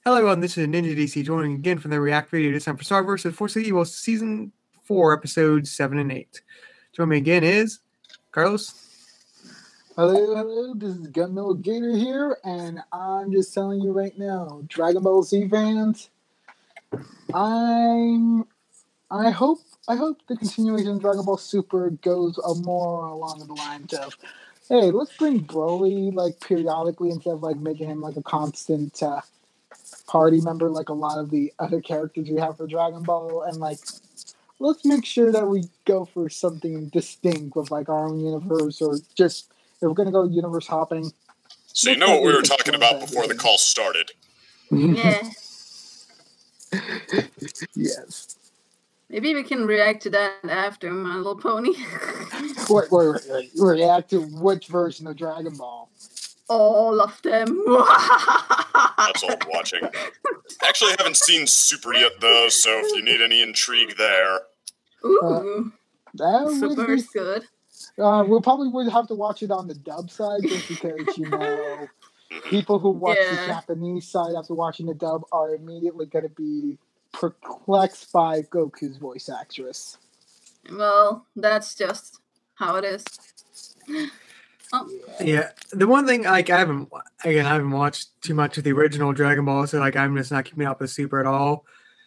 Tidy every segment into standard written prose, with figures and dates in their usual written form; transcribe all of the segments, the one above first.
Hello everyone, this is Ninja DC joining again from the React video this time for Star vs. Force of Evil Season 4, Episodes 7 and 8. Joining me again is Carlos. Hello, this is Gunmill Gator here, and I'm just telling you right now, Dragon Ball Z fans, I hope the continuation of Dragon Ball Super goes more along the lines of, hey, let's bring Broly like periodically instead of like making him like a constant party member like a lot of the other characters we have for Dragon Ball, and like let's make sure that we go for something distinct with like our own universe, or just if we're gonna go universe hopping. So you know what we were talking about before the call started. Yeah. Yes. Maybe we can react to that after, My Little Pony. Wait. React to which version of Dragon Ball? All of them. That's all I'm watching. Actually, I haven't seen Super yet, though, so if you need any intrigue there. Ooh. Super is good. We'll probably would have to watch it on the dub side, just because, people who watch the Japanese side after watching the dub are immediately going to be perplexed by Goku's voice actress. Well, that's just how it is. Oh. Yeah, the one thing, like, I haven't watched too much of the original Dragon Ball, so like I'm just not keeping up with Super at all.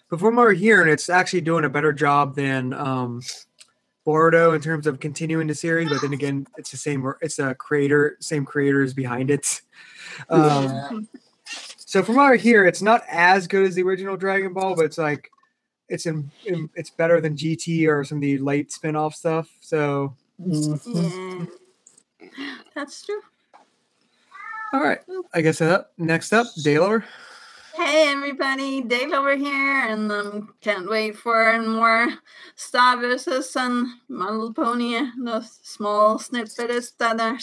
But from what we're hearing, it's actually doing a better job than Boruto in terms of continuing the series. But then again, it's the same. It's same creators behind it. So from what I hear, it's not as good as the original Dragon Ball, but it's like it's better than GT or some of the late spin-off stuff. So yeah, that's true. All right, I guess next up, Daylor. Hey everybody, Dave over here, and can't wait for more Star vs. and My Little Pony. The small snippets that are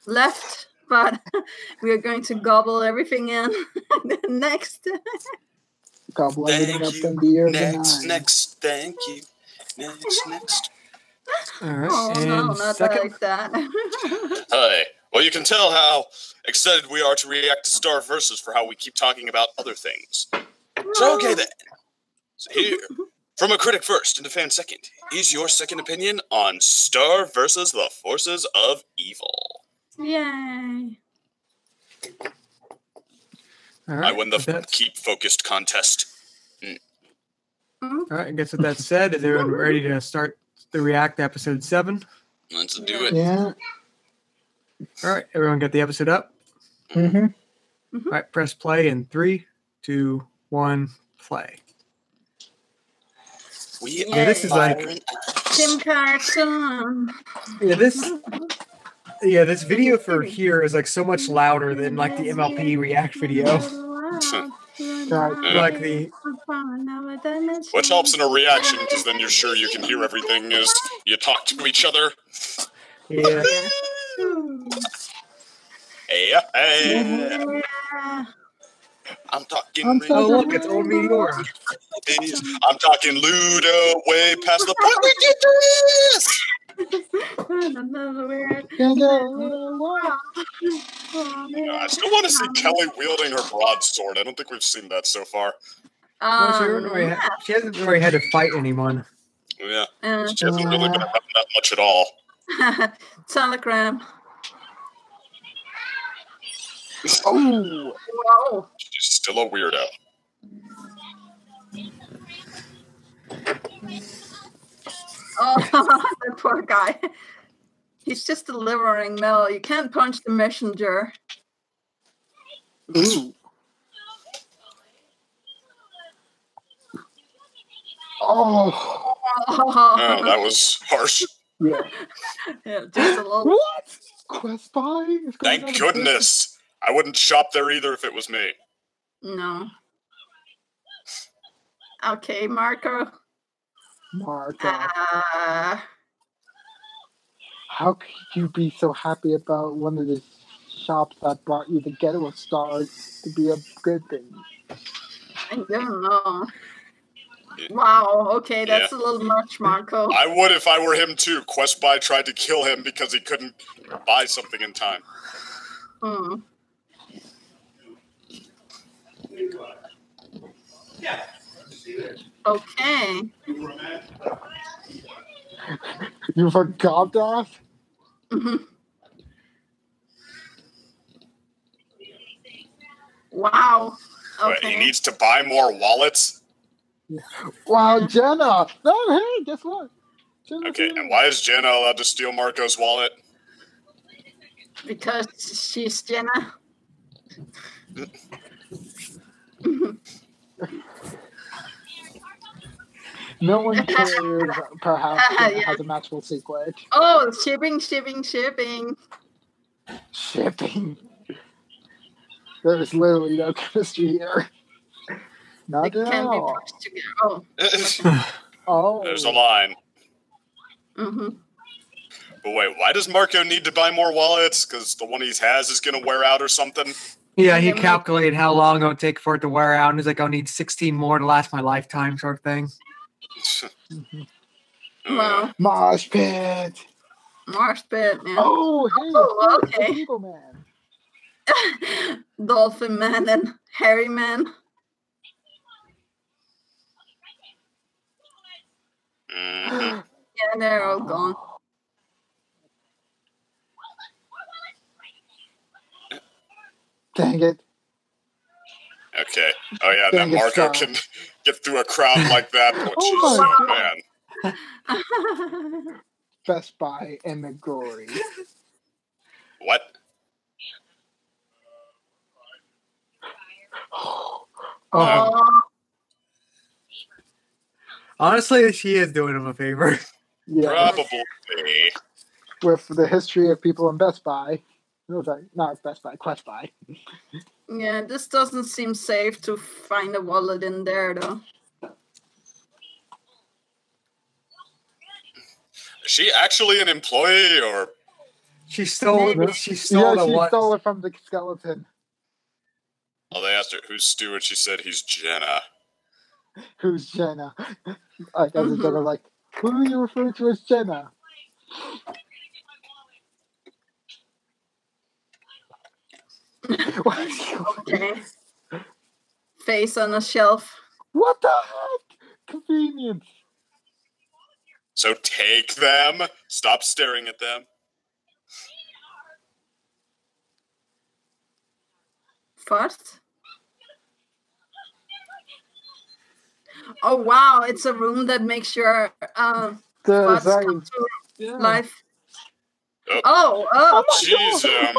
left. But we are going to gobble everything in next. Gobble everything up in the year of the nine. Next, thank you. Next. All right. Oh, and no, not second. like that. Hi. Well, you can tell how excited we are to react to Star vs. for how we keep talking about other things. So, okay then. So here, from a critic first and a fan second, is your second opinion on Star vs. the Forces of Evil. Yay. All right, I win the Keep Focused contest. All right, I guess with that said, is everyone ready to start the React to episode 7? Let's do it. Yeah. All right, everyone got the episode up? Mm-hmm. All right, press play in 3, 2, 1, play. This is like Tim Carson. This video for here is like so much louder than like the MLP React video. Like which helps in a reaction, because then you're sure you can hear everything as you talk to each other. Yeah. Hey. I'm talking. Oh look, it's old Meteor. I'm talking Ludo, way past the point we did this. I still want to see Kelly wielding her broadsword. I don't think we've seen that so far. She hasn't really had to fight anyone. Yeah, she hasn't really been having that much at all. Telegram. Oh, wow. She's still a weirdo. Oh, that poor guy. He's just delivering mail. You can't punch the messenger. Ooh. Oh. Oh, that was harsh. Yeah. Yeah, just a little. What? Quest buy? Thank goodness. I wouldn't shop there either if it was me. No. Okay, Marco. How could you be so happy about one of the shops that brought you the Ghetto Star to be a good thing? I don't know. Wow, okay, that's a little much, Marco. I would if I were him too. Quest Buy tried to kill him because he couldn't buy something in time. Okay. You forgot that? Mhm. Wow. But he Okay. needs to buy more wallets. Wow, Jenna! No, hey, guess what? Jenna's Okay, here. and why is Jenna allowed to steal Marco's wallet? Because she's Jenna. No one cares. Perhaps Jenna Yeah. has a matchable secret. Oh, shipping. Shipping. There's literally no chemistry here. Not They at can be all. pushed together. Oh. Oh. There's a line. Mm-hmm. But wait, why does Marco need to buy more wallets? Because the one he has is going to wear out or something? Yeah, he And then calculated how long it would take for it to wear out, and he's like, I'll need 16 more to last my lifetime, sort of thing. Wow. Mosh pit. Marsh pit, man. Oh, hey, Oh, it's okay. Eagle Man. Dolphin Man and Hairy Man. Mhm. Yeah, they're all gone. Dang it. Okay. Oh yeah, Dang now it, Marco Sal. can get through a crowd like that. Oh, Oh jeez, my man. Best Buy and McGrory. What? Oh, Honestly, she is doing him a favor. Yeah. Probably. With the history of people in Best Buy. No, sorry, not Best Buy, Quest Buy. yeah, this doesn't seem safe to find a wallet in there, though. Is she actually an employee or? She stole. Maybe. She stole the she what? stole it from the skeleton. Oh, they asked her who's Stu, and she said he's Jenna. Who's Jenna? Like, as a Mhm. joke, I'm like, who are you referring to as Jenna? Okay. Face on a shelf. What the heck? Convenience. So take them. Stop staring at them. First. Oh wow! It's a room that makes your thoughts Sorry. come to Yeah. life. Oh, Oh! she's a man.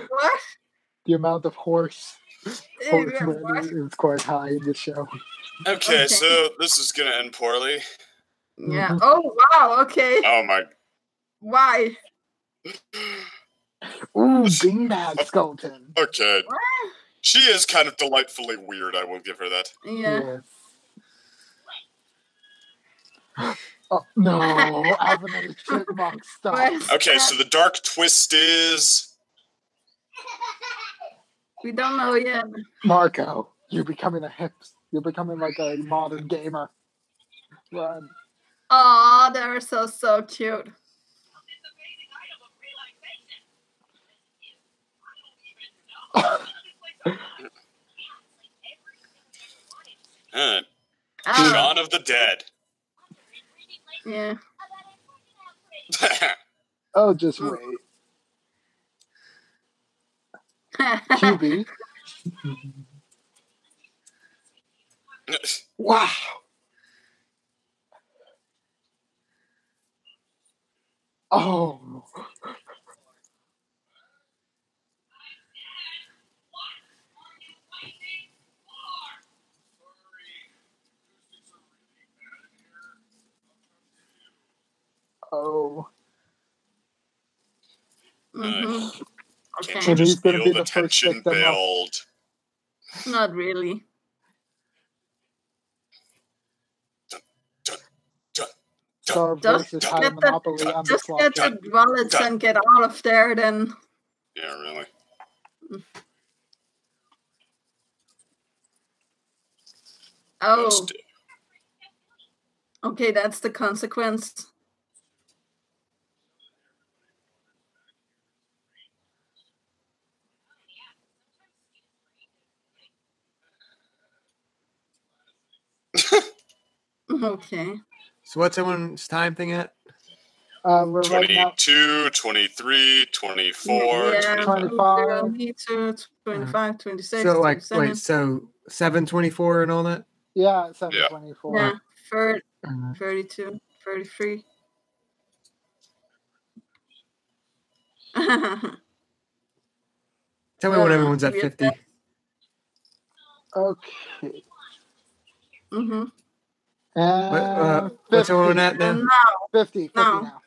What? The amount of horse What? is quite high in this show. Okay, Okay. so this is gonna end poorly. Yeah. Mhm. Oh wow. Okay. Oh my. Why? Ooh, beanbag skeleton. Okay. What? She is kind of delightfully weird, I will give her that. Yeah. Oh, no, Alvin Chipmunk, stop. What? Okay, so the dark twist is... We don't know yet. Marco, you're becoming you're becoming like a modern gamer. Run. Oh, they're so cute. Huh. Ah, Shaun of the Dead. yeah. Oh, just wait. QB. Wow. Oh. Oh. Mm-hmm. Can't Okay. you And he's just gonna feel be the the first tension victim of- build? Not really. Star Just versus get High the- Monopoly on the Just get slot. the wallets and get out of there, then. Yeah, really. Oh, Just- okay, that's the consequence. Okay. So what's everyone's time thing at? We're right now 22, 23, 24, Yeah, 25. 22, 25, 26, So like 27. wait, so 724 and all that? yeah, 724. Yeah, Uh, 32, 33. Tell me when everyone's at Yeah. 50. Okay. Mm-hmm. And What's 50. everyone at And now? now, 50 No. now.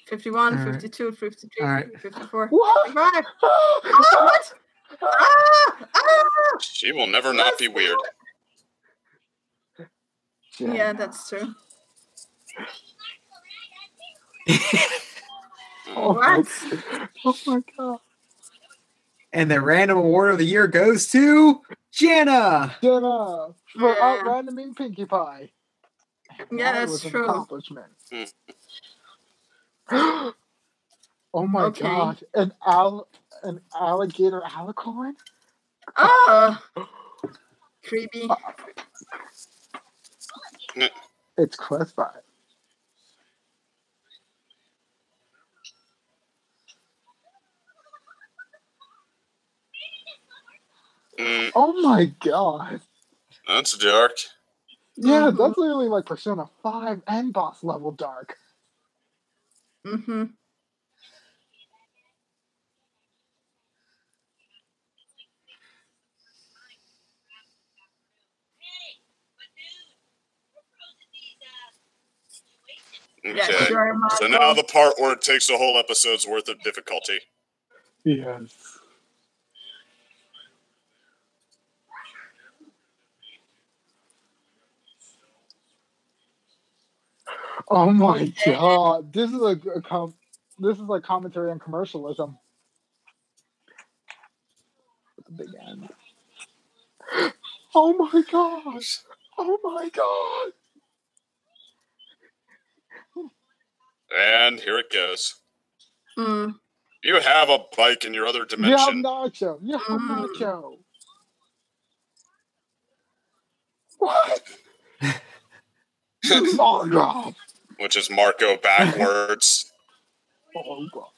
51, All right. 52, 53, All right. 54, What? 55. What? Ah! She will never not be weird. Yeah, that's true. Oh What? oh my god. And the random award of the year goes to Janna. Jenna for Yeah. outrandoming Pinkie Pie. Yeah, That that's was an true. accomplishment. Mm. Oh my Okay. god. An alligator alicorn? Oh, creepy. It's classified. Mm, Oh my god. that's dark. Yeah, Mhm. that's literally like Persona 5 and boss level dark. Mm-hmm. Yeah, Okay. sure, So Marco. now the part where it takes a whole episode's worth of difficulty. Yes. Oh my Okay. god. This is this is like commentary on commercialism. With the big end. Oh my god. Oh my god. And here it goes. Mm. You have a bike in your other You have dimension. Nacho. You have Mm. Nacho. What? Oh god. Which is Marco backwards. Oh god.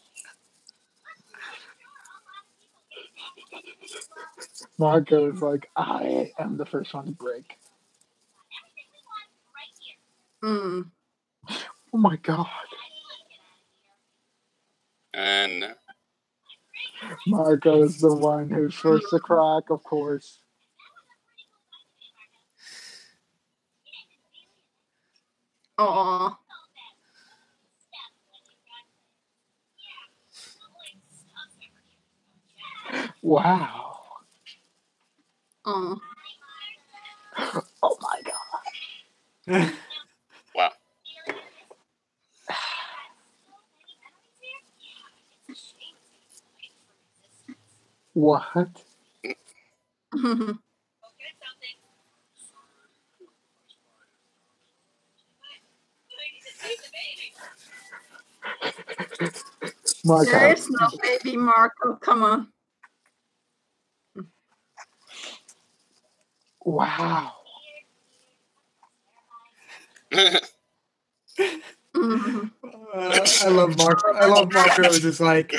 Marco is like, I am the first one to break. Mm. Oh my god. And Marco is the one who's first to crack, of course. Oh. Wow. Oh. Oh my god. wow. What? Marco. There is no baby Marco. Come on. Wow. Mhm. I love Marco. I love Marco. It's just like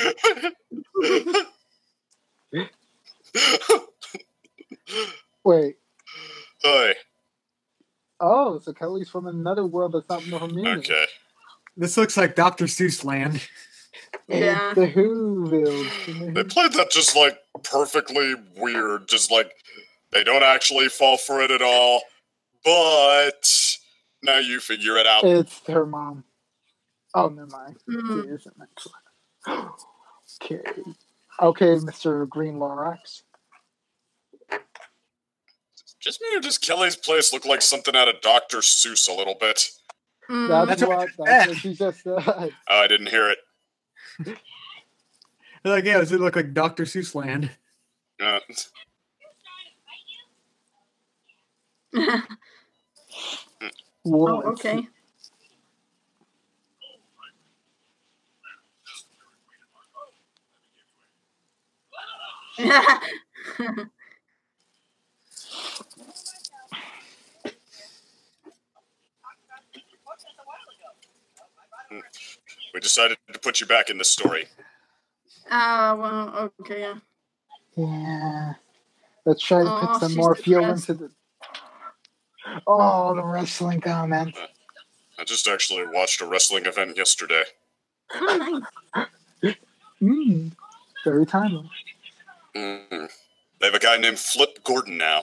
Wait. Oy. Oh, so Kelly's from another world that's not from me. Okay. this looks like Dr. Seuss land. Yeah. It's the Whoville. They played that just like perfectly weird. Just like they don't actually fall for it at all. But now you figure it out. It's her mom. Oh, never mind. Mm. It isn't actually. Okay. Okay, Mr. Green Lorax. Just made just Kelly's place look like something out of Dr. Seuss a little bit. Mm. That's what she just said. Oh, I didn't hear it. They're like, yeah, does it look like Dr. Seuss land? Well, Oh, okay. We decided to put you back in this story. Well, okay, yeah. Yeah. Let's try to put some she's more fuel depressed. into the... Oh, the wrestling comment. I just actually watched a wrestling event yesterday. Oh, nice. Very timely. They have a guy named Flip Gordon now.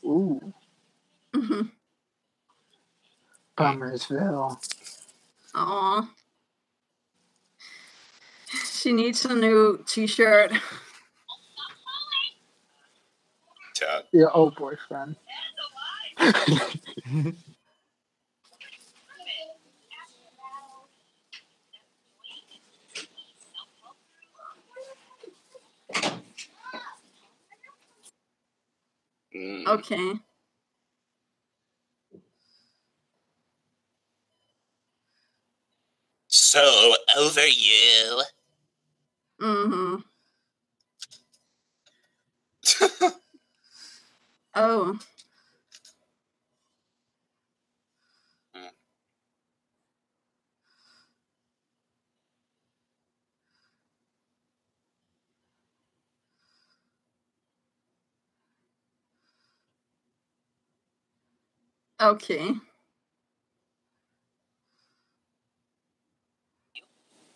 Ooh. Mm-hmm. Bummersville. Aw. She needs a new t-shirt. Tad. Your old boyfriend. Okay. So, over you. Mm-hmm. Oh. Okay.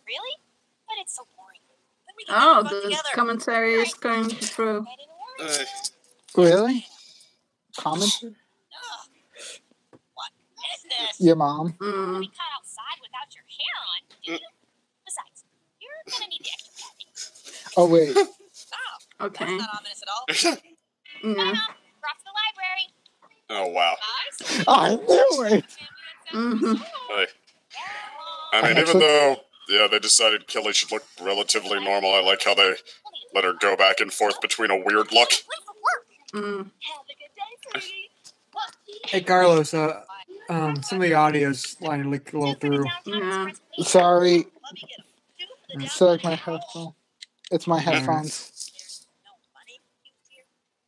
Really? But it's so boring. When we Oh, get the together. commentary is going through. Really? Commented? What is this? Your mom? You'll be caught outside without your hair on, do you? Besides, you're gonna need the extra padding. Oh, wait. Oh, Okay. that's not ominous at all. Yeah. Brought to the library. Oh, wow. I knew it! Mm-hmm. I mean, even though, they decided Kelly should look relatively normal, I like how they let her go back and forth between a weird look. Mm. Hey, Carlos, some of the audio's sliding a little through. Yeah. Sorry. It's like my headphone. It's my headphones.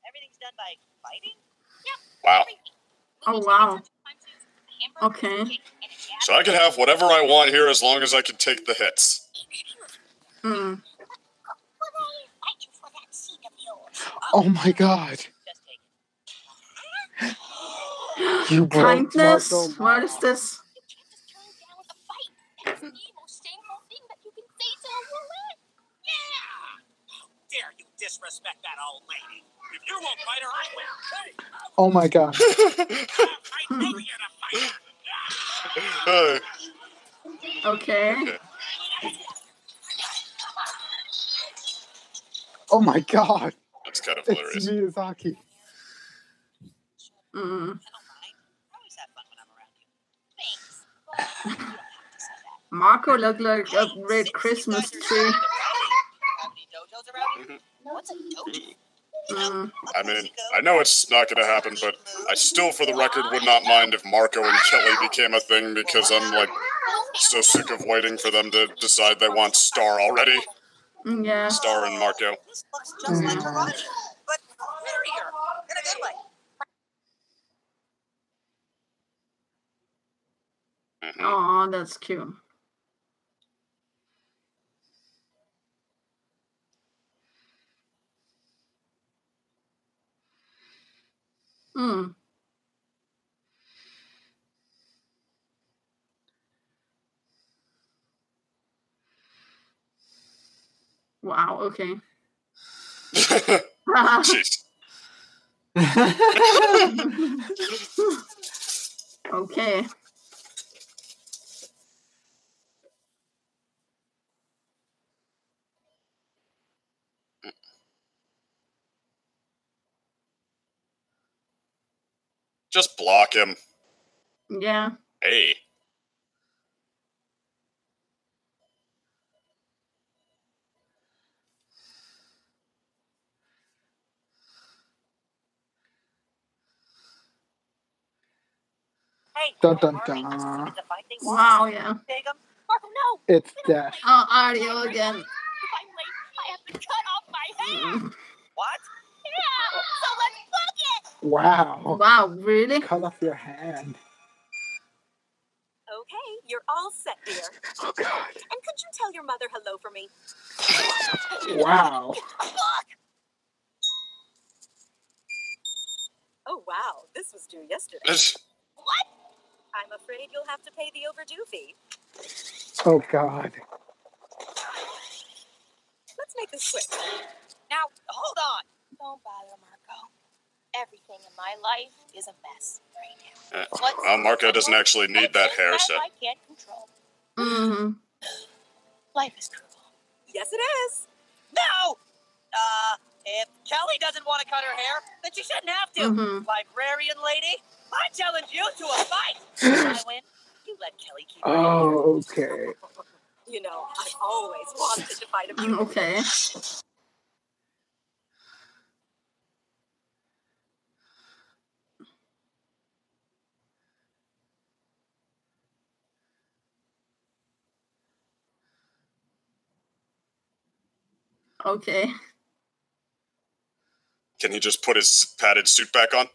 Everything's done by fighting? Wow. Oh, wow. Okay. So I can have whatever I want here as long as I can take the hits. Mm. Oh my god. You broke Kindness? Marco. What is this? Dare you disrespect that old lady? If you won't fight her, I will. Hey, Oh my god. I know you're the fighter. Okay. Oh my god. That's kind of It's hilarious. Miyazaki. Mm. Marco looked like a red Christmas tree. What's a dojo? Mm. I mean, I know it's not going to happen, but I still, for the record, would not mind if Marco and Kelly became a thing because I'm, like, so sick of waiting for them to decide they want Star already. Yeah. Star and Marco. This looks just like karate, but prettier in a good way. Oh, that's cute. Hmm. Wow, okay. Jeez. Okay. Just block him. Yeah. Hey. Hey, Dun dun Marley, dun. it's a fight they want. Wow, yeah. Take 'em. Marco, no. It's death. Oh, audio again. If I'm late, I have to cut off my hair. Mm. What? Yeah. So let's book it. Wow. Wow, really? Cut off your hand. Okay, you're all set, dear. another hello for me? Wow. Oh, wow. This was due yesterday. What? I'm afraid you'll have to pay the overdue fee. Oh, God. Let's make this quick. Now, hold on. Don't bother, Marco. Everything in my life is a mess right now. Well, Marco doesn't actually need that hair, so. I can't control. Mm-hmm. Life is cruel. Yes, it is. No! If Kelly doesn't want to cut her hair, then she shouldn't have to. Mm-hmm. Librarian lady, I challenge you to a fight. If I win, you let Kelly keep her hair. Oh, okay. You know, I've always wanted to fight a beautiful. Okay. Okay. Can he just put his padded suit back on?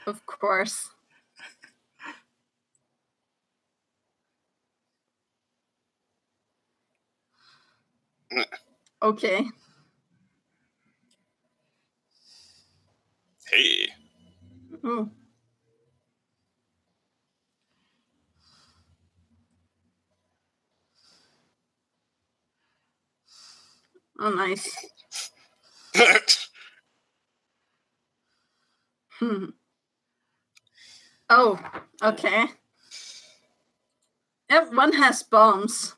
Of course. Okay. Hey. Ooh. Oh, nice. Hmm. Oh, okay. Everyone has bombs.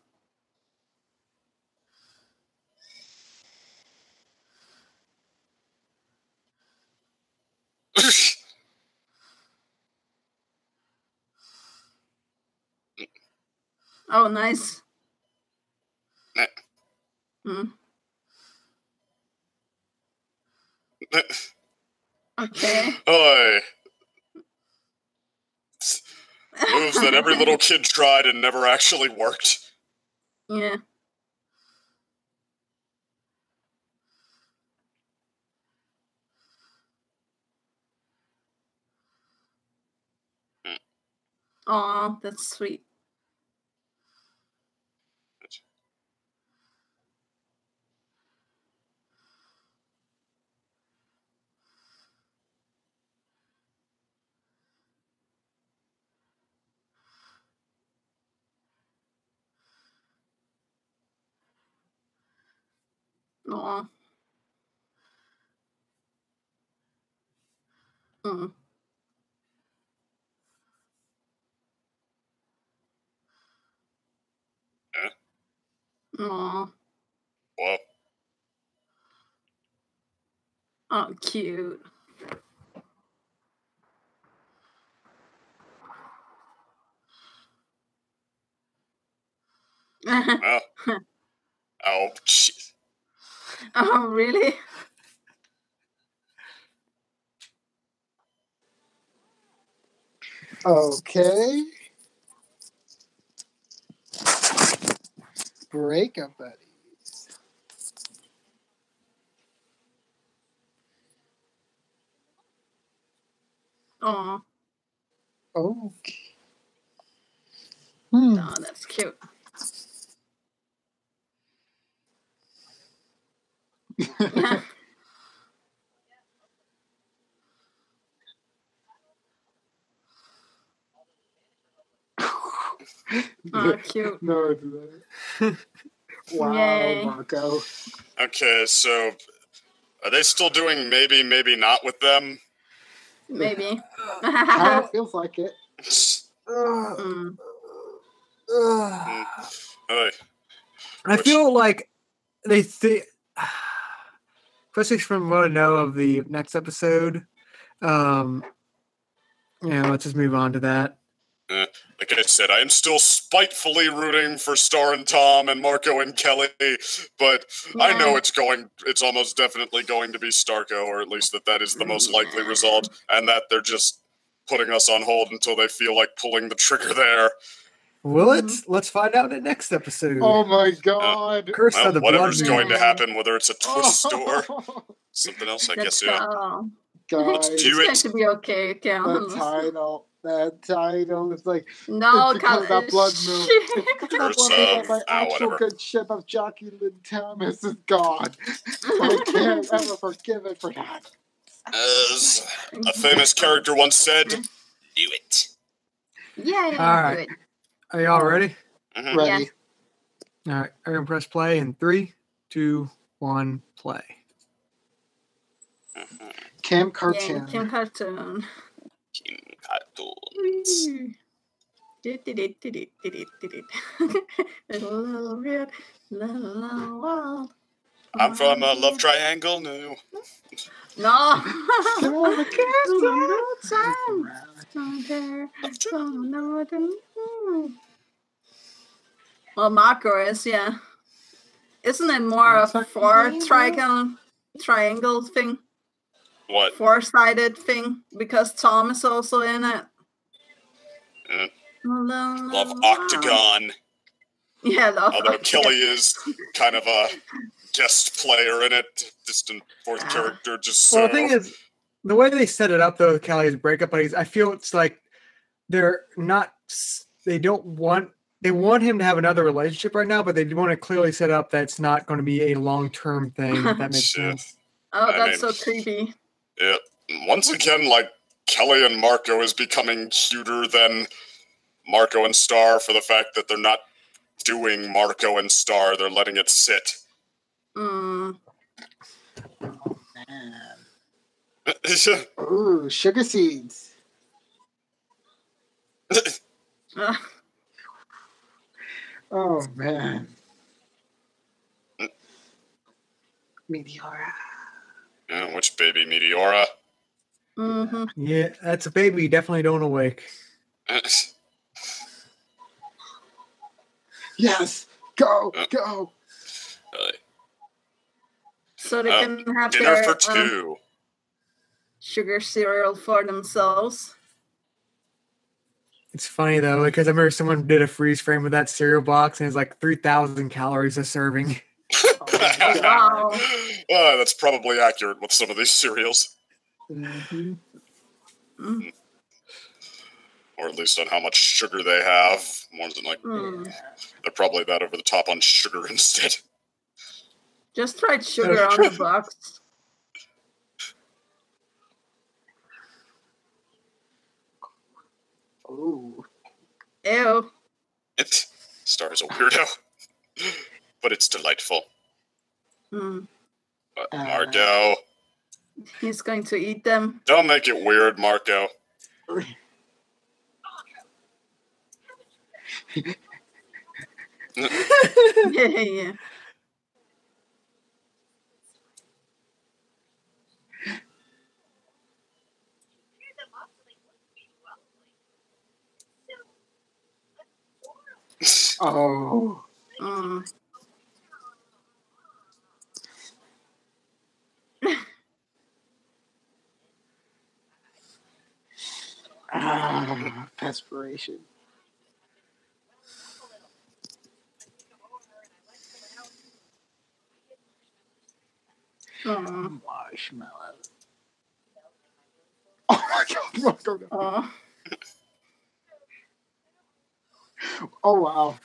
Oh, nice. Hmm. Okay. Oy. Moves that every little kid tried and never actually worked. Yeah. Aw, that's sweet. Aw. Mm. Aw. Well, Oh, cute. well. Oh, jeez. Oh, really? Okay. Breakup buddies. Aw. Okay. Hmm. Oh, that's cute. Oh, cute. No, it's better. Wow, Yay. Marco. Okay, so are they still doing maybe, maybe not with them? Maybe. Kind of feels like it. Mm. Oy. I feel like they think, especially from what I know of the next episode. Let's just move on to that. Like I said, I am still spitefully rooting for Star and Tom and Marco and Kelly, but I know it's almost definitely going to be Starco, or at least that is the most likely result, and that they're just putting us on hold until they feel like pulling the trigger there. Will it? Let's find out in the next episode. Oh my god. Curse of the whatever's Blood going to Moon. happen, whether it's a twist or something else, I guess, yeah. Guys, Let's do It's going it. to be okay. Okay. the title. That title is like No, because of that blood moon. Because of that blood moon, Curse my actual whatever. good ship of Jockey Lynn Thomas is gone. I can't ever forgive it for that. As a famous character once said, do it. Yeah, All right. do it. Are y'all ready? Mhm. Ready. Yes. All right. I'm gonna press play in 3, 2, 1, play. Kim Yeah, Cartoon. Kim Cartoon. King Cartoons. Little red, little world. I'm from a love triangle, no. No. Come on, the Well, Marco is, yeah. Isn't it more a triangle thing? What? 4-sided thing? Because Tom is also in it. Love Octagon. Yeah, Love Although Octagon. Kelly is kind of a guest player in it, distant fourth character, just so. Well, the thing is, the way they set it up though with Callie's breakup buddies, I feel it's like they're not. They want him to have another relationship right now, but they want to clearly set up that it's not going to be a long-term thing. If that makes Shit. sense. Oh, I that's mean, so creepy. Yeah. Once again, like, Kelly and Marco is becoming cuter than Marco and Star for the fact that they're not doing Marco and Star, they're letting it sit. Man. Ooh, sugar seeds. Oh man. Meteora. Yeah, which baby, Meteora? Mm-hmm. Yeah, that's a baby you definitely don't awake. Yes, go. So they can have dinner their for two. sugar cereal for themselves. It's funny though because I remember someone did a freeze frame of that cereal box and it's like 3,000 calories a serving. Oh, wow. That's probably accurate with some of these cereals. Mm-hmm. Mm. Or at least on how much sugar they have. More than like, they're probably that over the top on sugar instead. Just write sugar on the box. Ooh. Ew. Star is a weirdo. But it's delightful. Mm. But Marco. He's going to eat them. Don't make it weird, Marco. Yeah. Oh. Desperation. Marshmallow. Oh my god. Oh wow.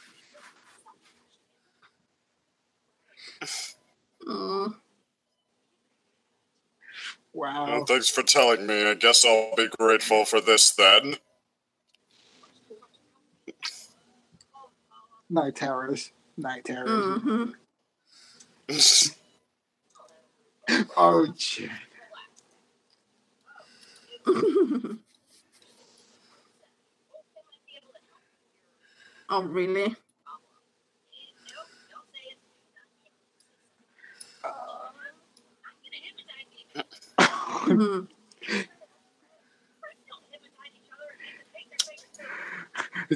Wow. Well, thanks for telling me. I guess I'll be grateful for this then. Night terrors. Mm-hmm. Oh, shit. Oh, really?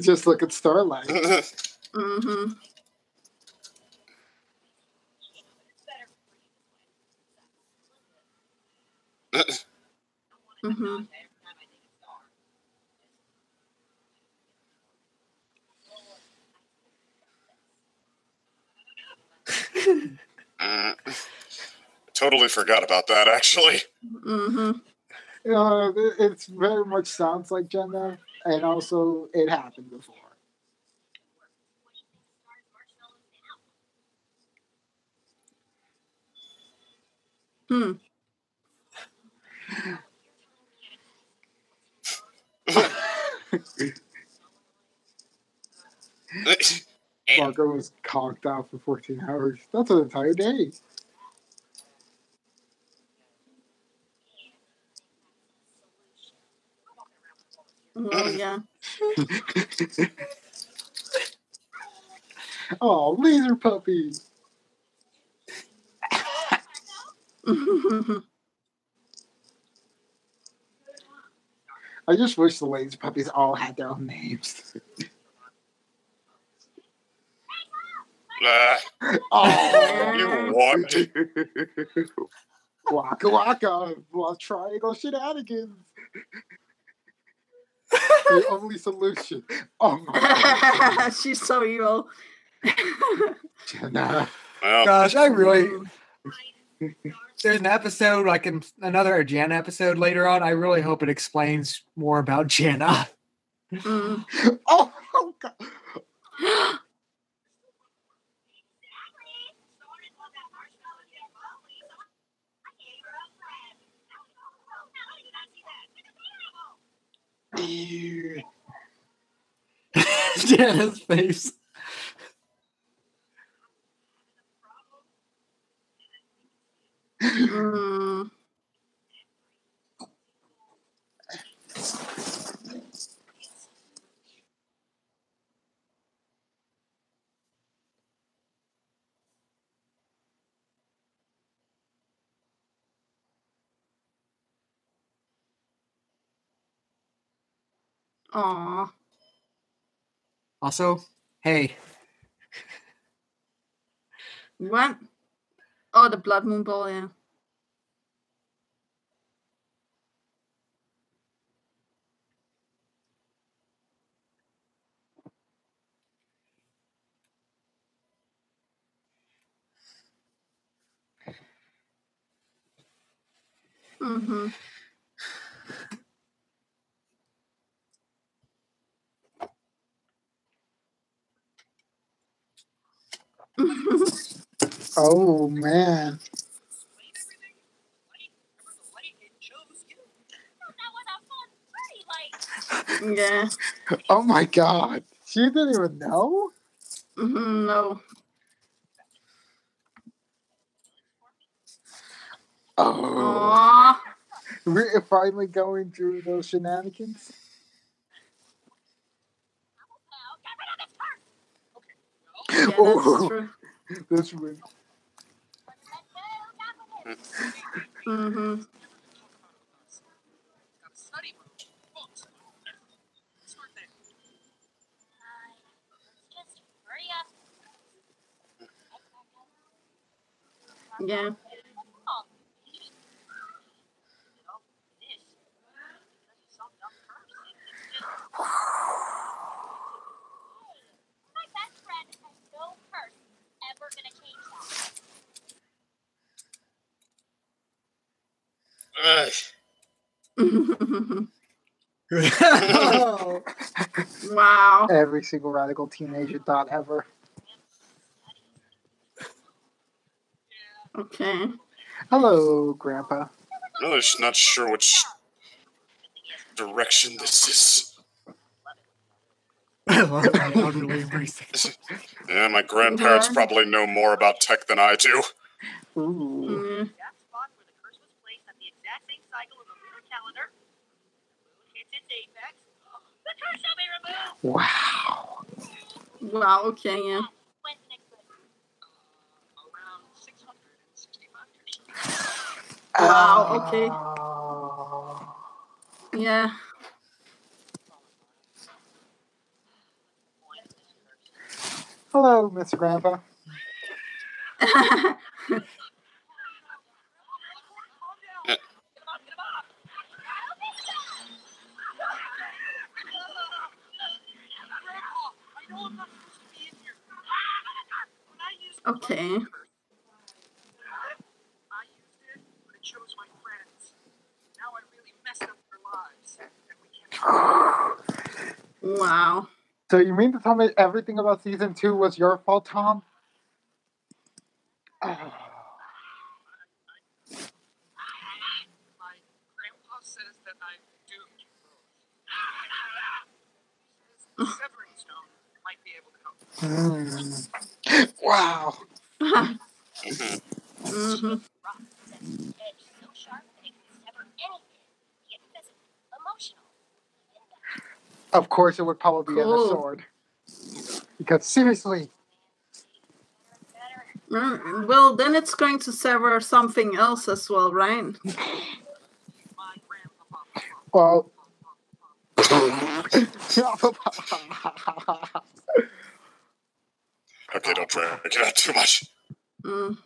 Just look at Starlight. Mm-hmm. Mm-hmm. Totally forgot about that, actually. Mm-hmm. It very much sounds like Jenna. And also, it happened before. Hmm. Marco was conked out for 14 hours. That's an entire day. Well, yeah. Oh, laser puppy. I just wish the laser puppies all had their own names. Oh, You what? Waka waka, triangle shenanigans. The only solution. Oh my God. She's so evil. Jenna. Well, Gosh, I really. There's an episode, like in another Janna episode later on. I really hope it explains more about Janna. Mm. Oh God. Ew. Janna's face. Mm. Aw. Also, hey, What? Oh, the blood moon ball, yeah. Mm-hmm. Oh man. Yeah. Oh my God. She didn't even know? Mm-hmm, no. Oh. Aw. We're finally going through those shenanigans. Yeah, that's Oh, true. that's weird. Mm-hmm. Yeah. Wow. Every single radical teenager thought ever. Okay. Hello, Grandpa. really not sure which direction this is. I love the elderly embracing. Yeah, my grandparents What? probably know more about tech than I do. Ooh. Mm. That spot where the curse was placed at the exact same cycle in the lunar calendar. The moon hits its apex. The curse shall be removed. Wow. Wow, okay, yeah. When's the next one? Around 665 years. Wow, okay. Oh. Yeah. Hello, Mr. Grandpa. Okay. I used it, but it chose my friends. Now I really messed up their lives. And we can't. Wow. So you mean to tell me everything about season 2 was your fault, Tom? My grandpa says that I'm doomed. The severing stone might be able to help. Wow. Mm-hmm. Edge so sharp that it can sever anything, be it physical, emotional. Of course, it would probably be in a Cool. sword. Because seriously, Well, then it's going to sever something else as well, right? well. Okay, don't try to get out too much. Mm.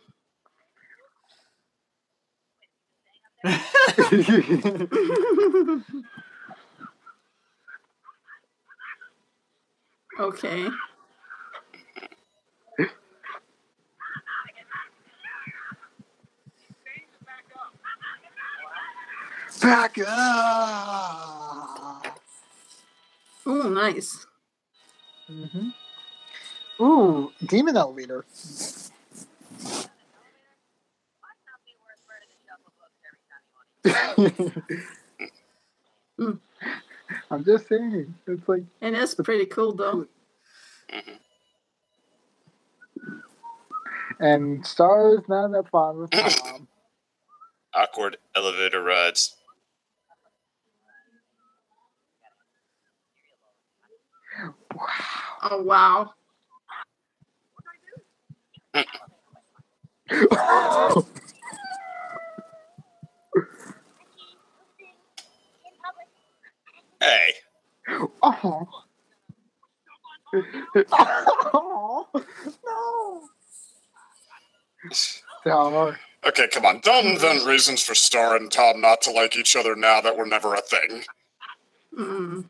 Okay. Back up. Oh, nice. Mm-hmm. Ooh, demon elevator. Mm. I'm just saying, it's like. It is pretty cool, though. And Star is not that fond of Tom. Awkward elevator rides. Oh, wow. Hey. Oh. Oh. No. Star. Okay, come on. Don't invent reasons for Star and Tom not to like each other now that were never a thing. Mm.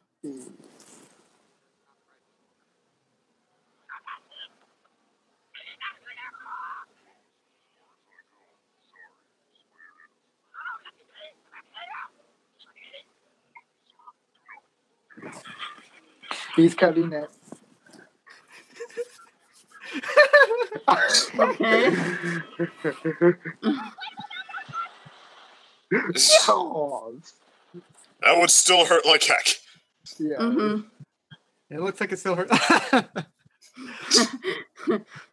He's cutting it. Okay. That would still hurt like heck. Yeah. Mm-hmm. It looks like it still hurts.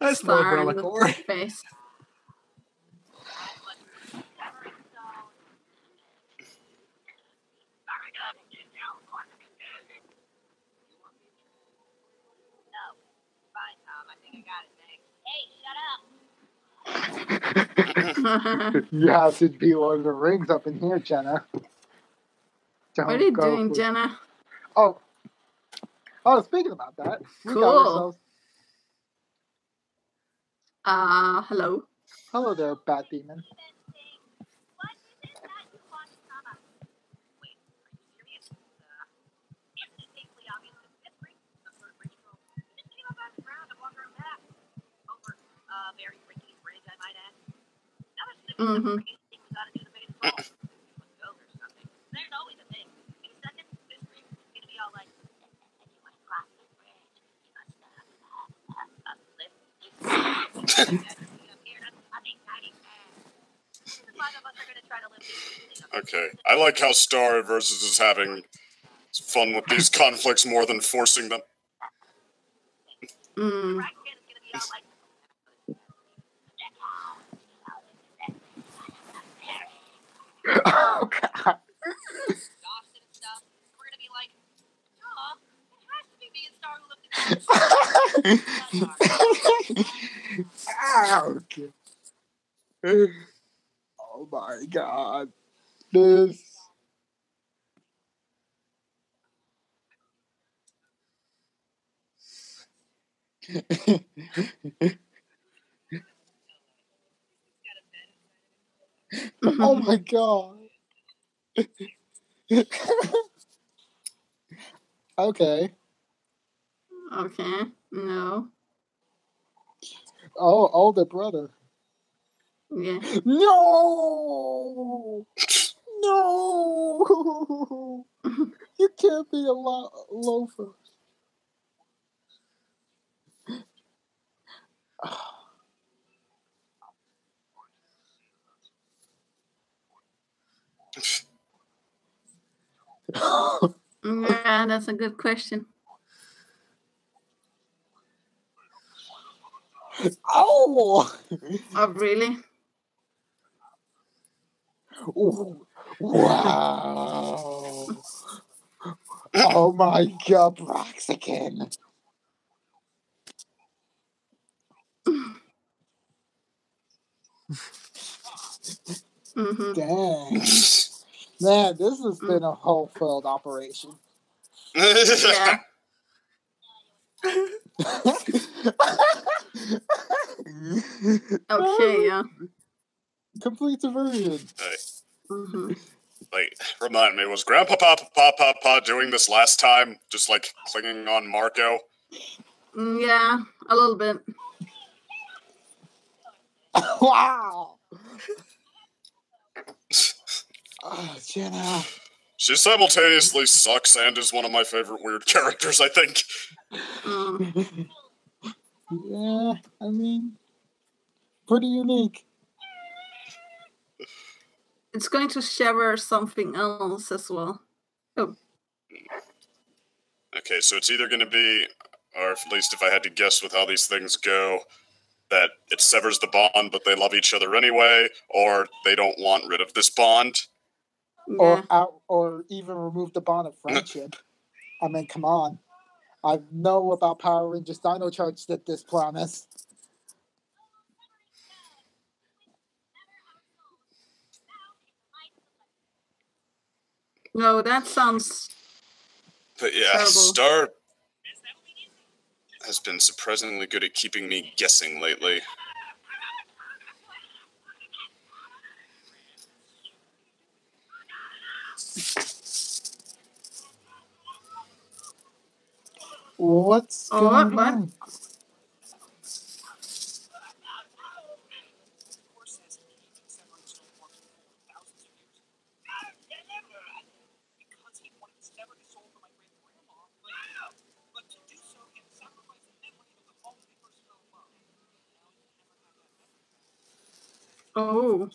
That's more Star in umbrella the cord. face. Fine, Tom. I think I got it next. Hey, shut up. You have to be Lord of the Rings up in here, Jenna. Don't What are you go doing, for- Jenna? Oh, speaking about that, we got Cool. ourselves. Hello. Hello there, Bat Demon. Mm-hmm. Okay, I like how Star versus is having fun with these conflicts more than forcing them. Mm. Oh God. Ouch. Oh my God. This. Oh my God. Okay. Okay. No. Oh, older brother. Yeah. No. No. You can't be a loafer. Yeah, that's a good question. Oh! Oh, really? Ooh. Wow! Oh my god, Braxican! Mm-hmm. Dang. Man, this has been a whole failed operation. Yeah. Okay, yeah. Complete diversion. Hey, Mm-hmm. like, remind me, was Grandpa Papa doing this last time? Just like clinging on Marco? Yeah, a little bit. Wow! Oh, Jenna. She simultaneously sucks and is one of my favorite weird characters, I think. Mm. Yeah, I mean, pretty unique. It's going to shiver something else as well. Oh. Okay, so it's either going to be, or at least if I had to guess with how these things go, that it severs the bond, but they love each other anyway, or they don't want rid of this bond. Yeah. Or even remove the bond of friendship. I mean, come on. I know about Power Rangers Dino Charge did this promise. No, that sounds But yeah, terrible. Star has been surprisingly good at keeping me guessing lately. What's going What? on? Because he wanted to sever his soul from my great grandma, but to do so, he had to sacrifice the memory of the moment they first fell in love. Now he can never have that memory. Oh.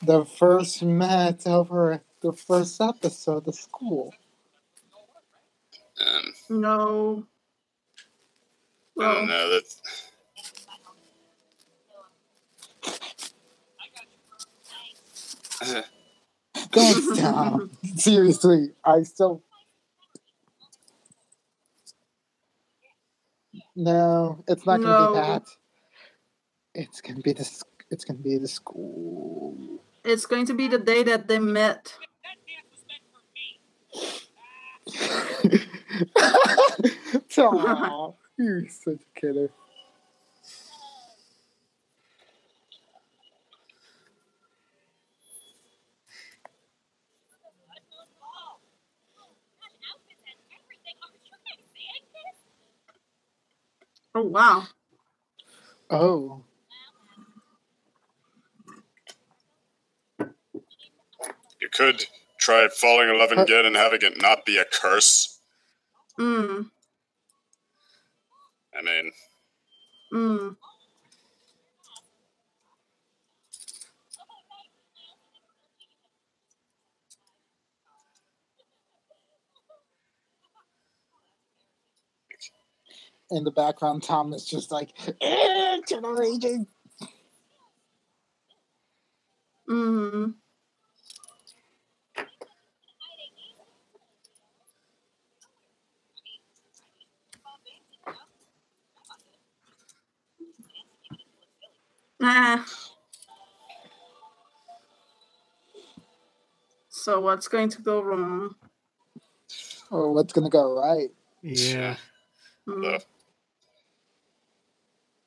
The first met over the first episode of school. No. I don't know, that... Thanks, Tom. Seriously, I still... No, it's not going to be that. It's going to be the... It's going to be the school. It's going to be the day that they met. Aw, you're such a kidder. Oh, wow. Oh. You could try falling in love again and having it not be a curse. Mm. I mean... Mm. In the background, Tom is just like, internal raging. Mm-hmm. Ah. So what's going to go wrong? Or what's going to go right? Yeah. Mm.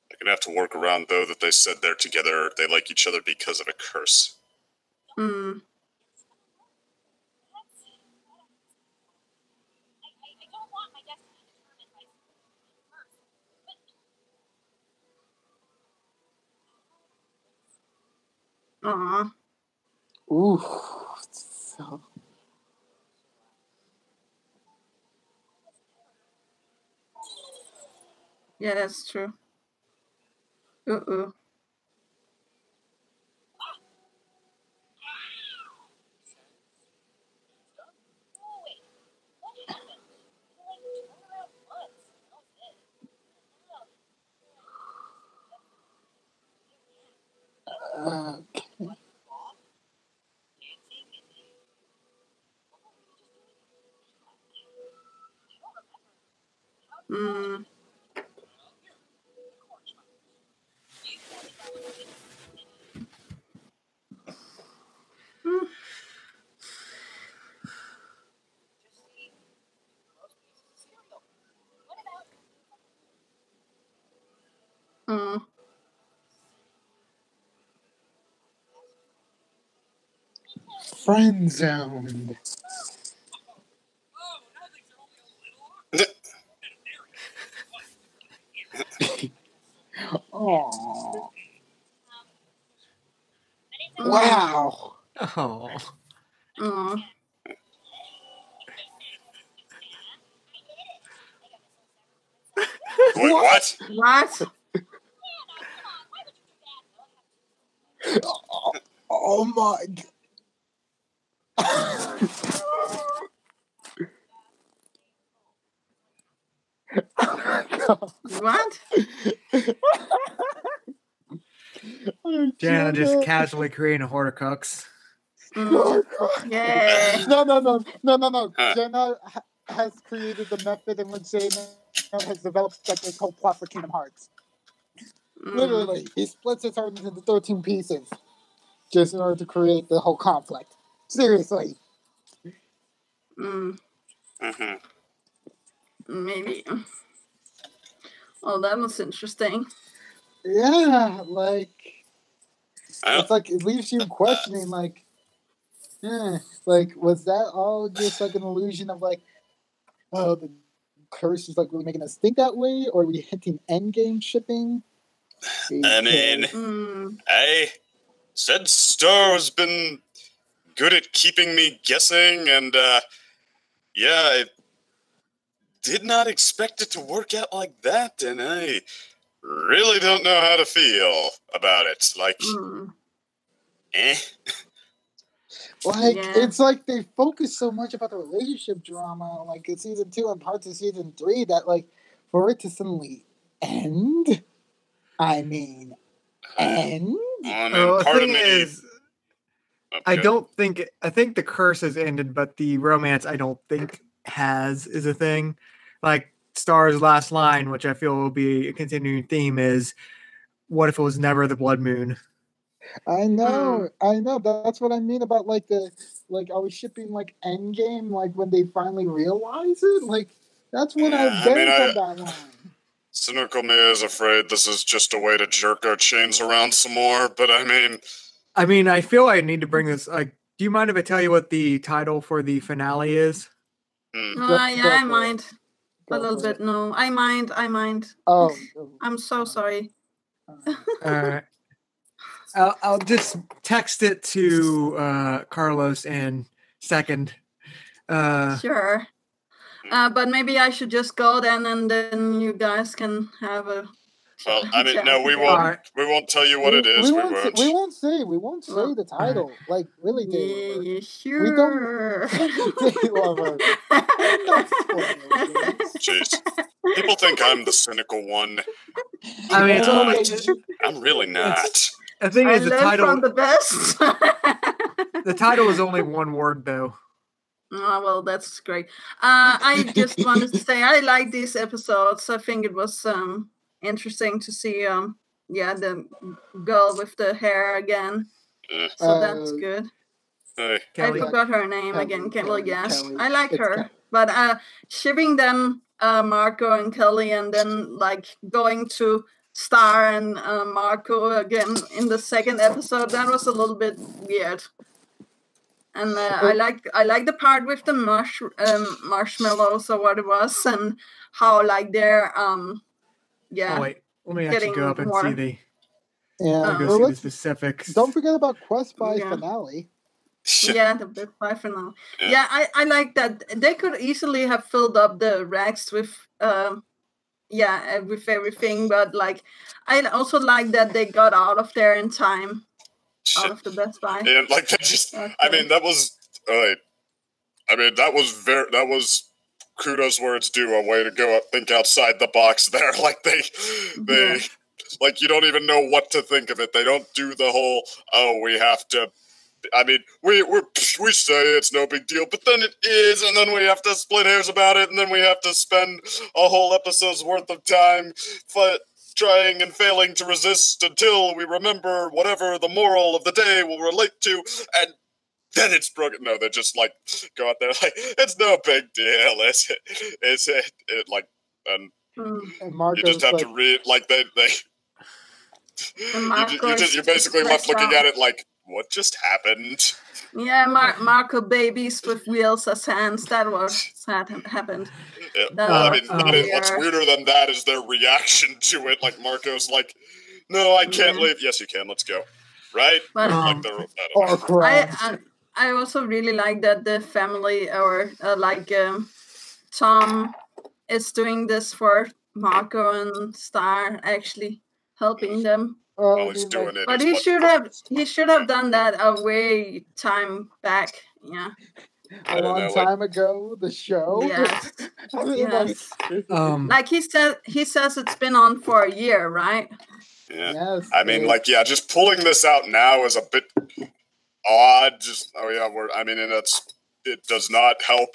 They're gonna have to work around, though, that they said they're together, they like each other because of a curse. Mm. Aw. Ooh. So... Yeah, that's true. Uh-oh. Mm. Mm. Mm. Friend zoned. Oh. Wow. Oh. Mm. Wait, what? What? Oh my god. What? Janna just casually creating a horde of cooks. Mm. Yeah. No. Huh. Jenna has created the method in which Jenna has developed like this whole plot for Kingdom Hearts. Mm. Literally, he splits his heart into 13 pieces just in order to create the whole conflict. Seriously. Mm. Mm-hmm. Maybe. Oh, that was interesting. Yeah, like Oh, it's like it leaves you questioning, like, like was that all just like an illusion of like, oh, the curse is like really making us think that way, or are we hinting endgame shipping? I mean, Because- Mm. I said Star has been good at keeping me guessing, and yeah, I did not expect it to work out like that, and I really don't know how to feel about it. Like, Mm. eh? like Yeah. it's like they focus so much about the relationship drama, like in season 2 and parts of season 3, that like for it to suddenly end. I mean, end. I mean, Oh, the part of thing me. is, Oh, I good. don't think I think the curse has ended, but the romance I don't think is a thing. Like Star's last line, which I feel will be a continuing theme, is what if it was never the blood moon? I know. That's what I mean about like the like I was shipping like Endgame, like when they finally realize it. Like that's when I Yeah, I mean, bank on that line. Cynical me is afraid this is just a way to jerk our chains around some more, but I mean, I feel I need to bring this. Like, do you mind if I tell you what the title for the finale is? hmm. Yeah, Go I for it. mind. Go A little for bit, it. no. I mind. Oh, I'm so sorry. All right. I'll just text it to Carlos and second. Sure. But maybe I should just go then, and then you guys can have a Well, I mean, chat no, we together. won't. Alright. We won't tell you what it is. We won't. We won't say the title. Like really, Day Lover. Yeah, sure. We don't. Day Lover. I'm not spoiling this. Jeez, people think I'm the cynical one. I mean, it's Not. only I'm really not. the thing I is the learned title. from the best. The title is only one word though. Oh, well, that's great. I just wanted to say I like these episodes. I think it was interesting to see the girl with the hair again. So that's good. Hey, Kelly. I forgot her name Kelly, again. Kelly, Yeah, Kelly. I like It's her. Kelly. But shipping them, Marco and Kelly, and then like going to Star and Marco again in the second episode, that was a little bit weird. And I like the part with the marshmallows or what it was, and how like they're Oh wait, let me actually getting go up and more. see the. Yeah. Let me Oh. go see the let's specifics. don't forget about Quest by Yeah. finale. Yeah, the big five finale. Yeah. Yeah, I like that. They could easily have filled up the racks with with everything, but like I also like that they got out of there in time, out of the Best Buy. and like that just. Okay. I mean, that was. I mean, that was kudos where it's due. A way to go think outside the box there. Like they Yeah. like you don't even know what to think of it. They don't do the whole, oh, we have to. I mean, we say it's no big deal, but then it is, and then we have to split hairs about it, and then we have to spend a whole episode's worth of time trying and failing to resist until we remember whatever the moral of the day will relate to, and then it's broken. No, they just like go out there like it's no big deal. It's like and you just have to read like they. You're basically left looking at it like, what just happened? Yeah, Marco babies with wheels as hands. That was happened. Yeah. What's weirder than that is their reaction to it. Like Marco's like, no, I can't leave. Yes, you can. Let's go. Right? But, I also really like that the family or Tom is doing this for Marco and Star actually helping them. Well, he's doing it. But he should have done that a way time back. Yeah. A long time ago, the show. Yes. Yes. Like he says it's been on for a year, right? Yeah. Yes. I mean, just pulling this out now is a bit odd. It does not help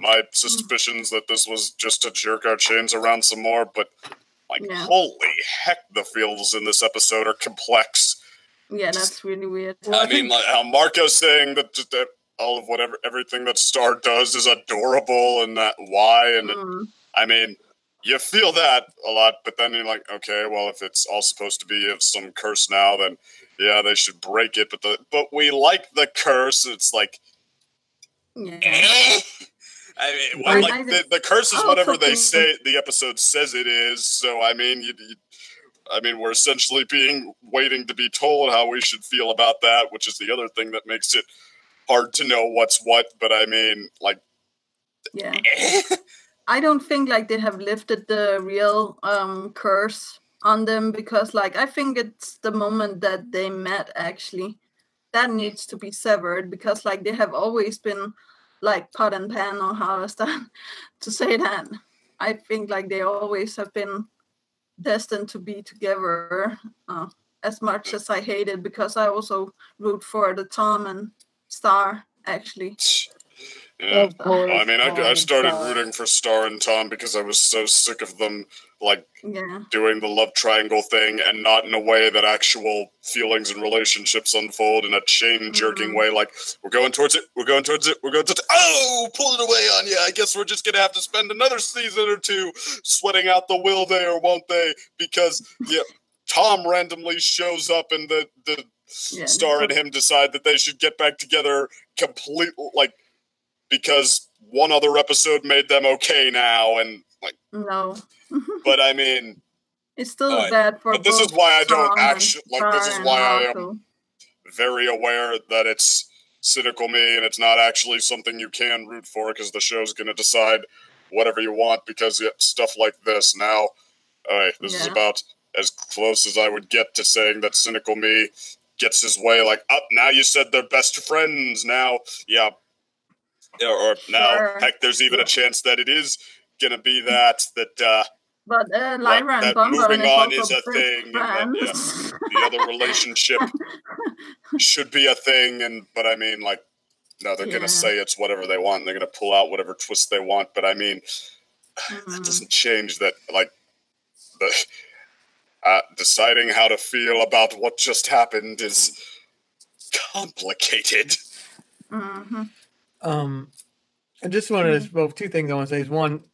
my suspicions that this was just to jerk our chains around some more, but holy heck, the feels in this episode are complex. Yeah, that's really weird. I mean, like how Marco's saying that all of everything that Star does is adorable, and that why, and I mean, you feel that a lot, but then you're like, okay, well, if it's all supposed to be of some curse now, then yeah, they should break it. But we like the curse. It's like, I mean, the curse is whatever they say the episode says it is. So I mean, we're essentially waiting to be told how we should feel about that, which is the other thing that makes it hard to know what's what. But I mean, like, yeah, I don't think they have lifted the real curse on them because I think it's the moment that they met actually that needs to be severed because they have always been pot and pan, or how is that to say that? I think they always have been destined to be together. As much as I hate it, because I also root for the Tom and Star actually. Yeah, I mean, I started rooting for Star and Tom because I was so sick of them doing the love triangle thing and not in a way that actual feelings and relationships unfold in a chain jerking way. Like, we're going towards it, we're going towards it, we're going towards it. Oh, pull it away on you. I guess we're just gonna have to spend another season or two sweating out the will they or won't they, because Tom randomly shows up and the Star and him decide that they should get back together completely, because one other episode made them okay now, and no. But I mean, it's still bad for. But this is why I don't actually This is why I am very aware that it's cynical me, and it's not actually something you can root for because the show's going to decide whatever you want. Because stuff like this now, this is about as close as I would get to saying that cynical me gets his way. Now you said they're best friends. Now, or now, heck, there's even a chance that it is going to be that. But Lyra and Bumble moving on is a thing. And the other relationship should be a thing. But I mean, no, they're going to say it's whatever they want. And they're going to pull out whatever twist they want. But I mean, that doesn't change that, deciding how to feel about what just happened is complicated. Mm-hmm. I just wanted to, two things I want to say is one,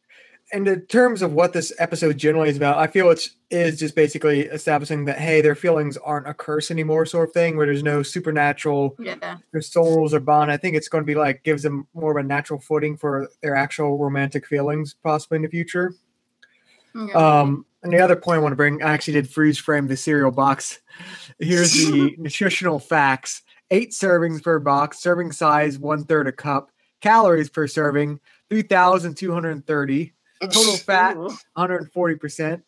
in the terms of what this episode generally is about, I feel it is just basically establishing that, hey, their feelings aren't a curse anymore, sort of thing, where there's no supernatural, their souls are bond. I think it's going to be gives them more of a natural footing for their actual romantic feelings, possibly in the future. And the other point I want to bring, I actually did freeze frame the cereal box. Here's the nutritional facts. 8 servings per box, serving size 1/3 a cup, calories per serving 3,230, total fat 140%,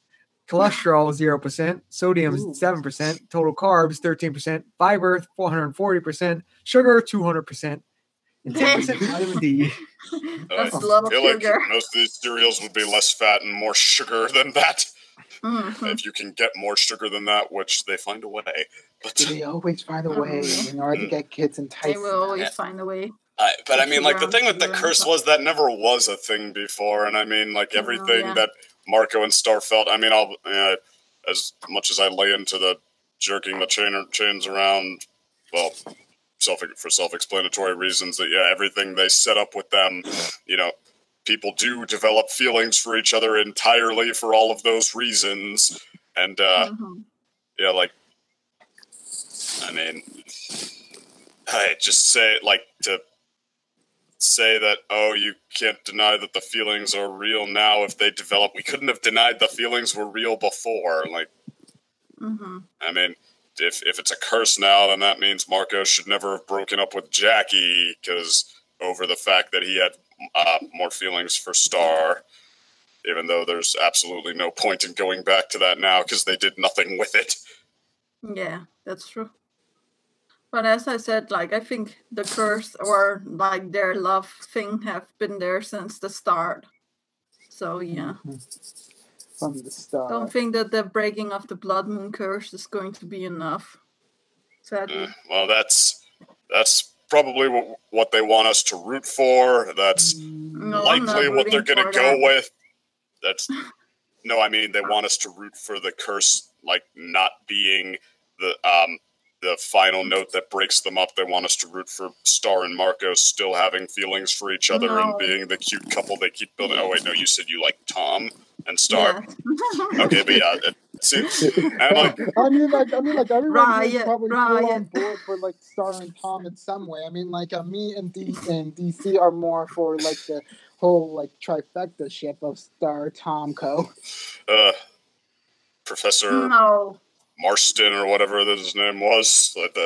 cholesterol 0%, sodium 7%, total carbs 13%, fiber 440%, sugar 200%, and 10% vitamin D. That's a lot of sugar. Most of these cereals would be less fat and more sugar than that. If you can get more sugar than that, which they find a way. But They always find a way in order to get kids enticed. They will always find a way. But I mean, like, the thing with the curse was that never was a thing before, and I mean, like, everything that Marco and Star felt, I mean, as much as I lay into the jerking the chains around, well, for self-explanatory reasons, that, everything they set up with them, people do develop feelings for each other entirely for all of those reasons, and, like, I mean, I just say, like, to say that, oh, you can't deny that the feelings are real now if they develop. We couldn't have denied the feelings were real before. Like, I mean, if it's a curse now, then that means Marco should never have broken up with Jackie over the fact that he had more feelings for Star, even though there's absolutely no point in going back to that now because they did nothing with it. Yeah, that's true. But as I said, like, I think the curse or, like, their love thing have been there since the start. So, yeah. From the start. Don't think that the breaking of the Blood Moon curse is going to be enough. Sadly. Well, that's probably what they want us to root for. That's likely what they're going to go with. No, I mean, they want us to root for the curse, like, not being the final note that breaks them up. They want us to root for Star and Marco still having feelings for each other and being the cute couple they keep building. Oh, wait, no, you said you like Tom and Star. Yeah. Okay, but yeah, I mean, everyone is probably still on board for, like, Star and Tom in some way. I mean, like, me and DC are more for, like, the whole, like, trifecta ship of Star, Tom, Co. Professor Marston or whatever his name was. Like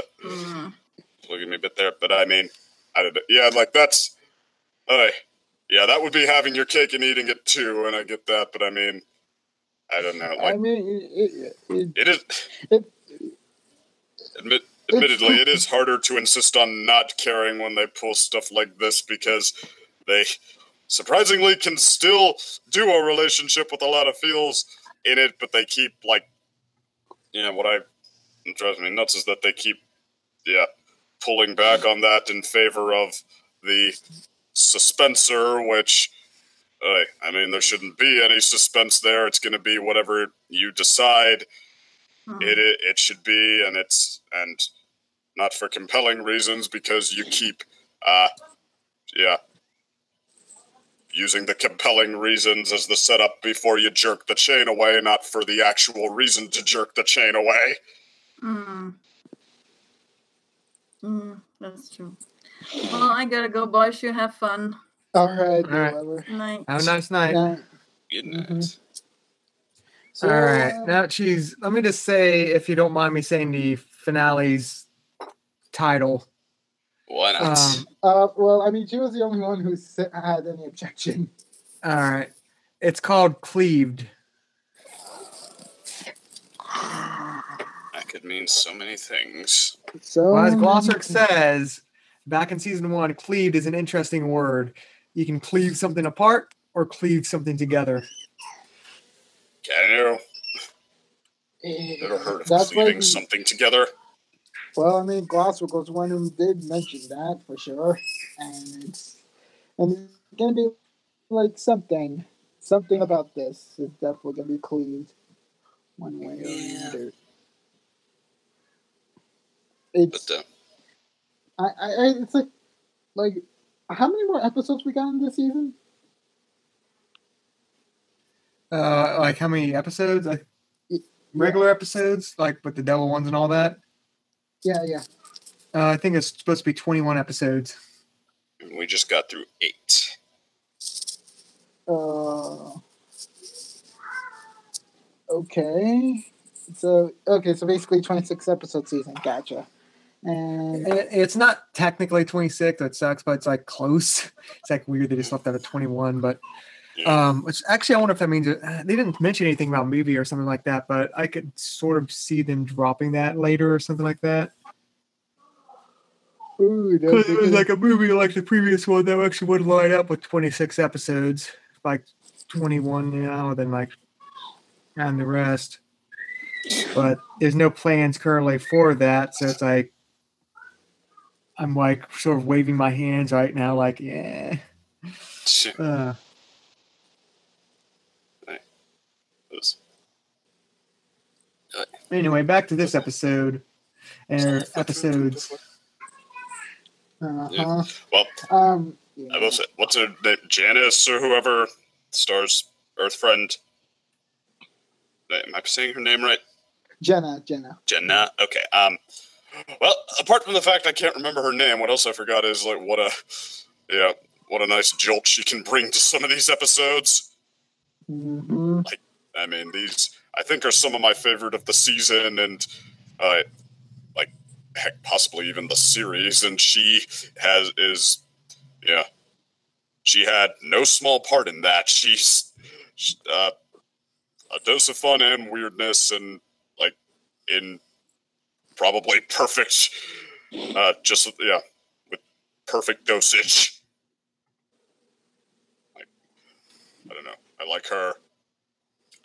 look at me a bit there, but I mean, like, that's, that would be having your cake and eating it too, and I get that, but I mean, I don't know. Like, I mean, it is. Admittedly, it is harder to insist on not caring when they pull stuff like this because they surprisingly can still do a relationship with a lot of feels in it, but they keep, like, what drives me nuts is that they keep, pulling back on that in favor of the suspenser, which, I mean, there shouldn't be any suspense there. It's going to be whatever you decide it should be, and not for compelling reasons, because you keep, using the compelling reasons as the setup before you jerk the chain away, not for the actual reason to jerk the chain away. That's true. Well, I gotta go, boys. You have fun. All right. Night. Have a nice night. Good night. So, all right. Now, let me just say, if you don't mind me saying the finale's title. Why not? Well, I mean, she was the only one who had any objection. All right. It's called Cleaved. That could mean so many things. Well, as Glossaric says, back in season 1, cleaved is an interesting word. You can cleave something apart or cleave something together. Can you? Ever heard of cleaving something together? Well, I mean, Glossaric was one who did mention that for sure, and it's gonna be like something about this is definitely gonna be cleaved one way or another. It's it's like how many more episodes we got in this season? Like how many episodes? Like regular episodes, like with the devil ones and all that. Yeah. I think it's supposed to be 21 episodes. We just got through 8. Okay. So basically 26 episode season. Gotcha. And it's not technically 26. That sucks, but it's like close. It's like weird they just left that at 21. But which actually I wonder if that means they didn't mention anything about movie or something like that. But I could sort of see them dropping that later or something like that. Because it was like a movie like the previous one that actually would line up with 26 episodes, like 21 now, then like and the rest. But there's no plans currently for that, so it's like I'm like sort of waving my hands right now, like yeah. Anyway, back to this episode and episodes. Uh-huh. Well, I will say, what's her name? Janice or whoever, Star's Earth friend. Am I saying her name right? Jenna. Janna. Okay. Well, apart from the fact I can't remember her name, what else I forgot is like what a nice jolt she can bring to some of these episodes. Mm-hmm. Like, I mean, these I think are some of my favorite of the season, and like heck, possibly even the series. And she had no small part in that. She's a dose of fun and weirdness, and like in probably perfect, with perfect dosage. Like, I don't know. I like her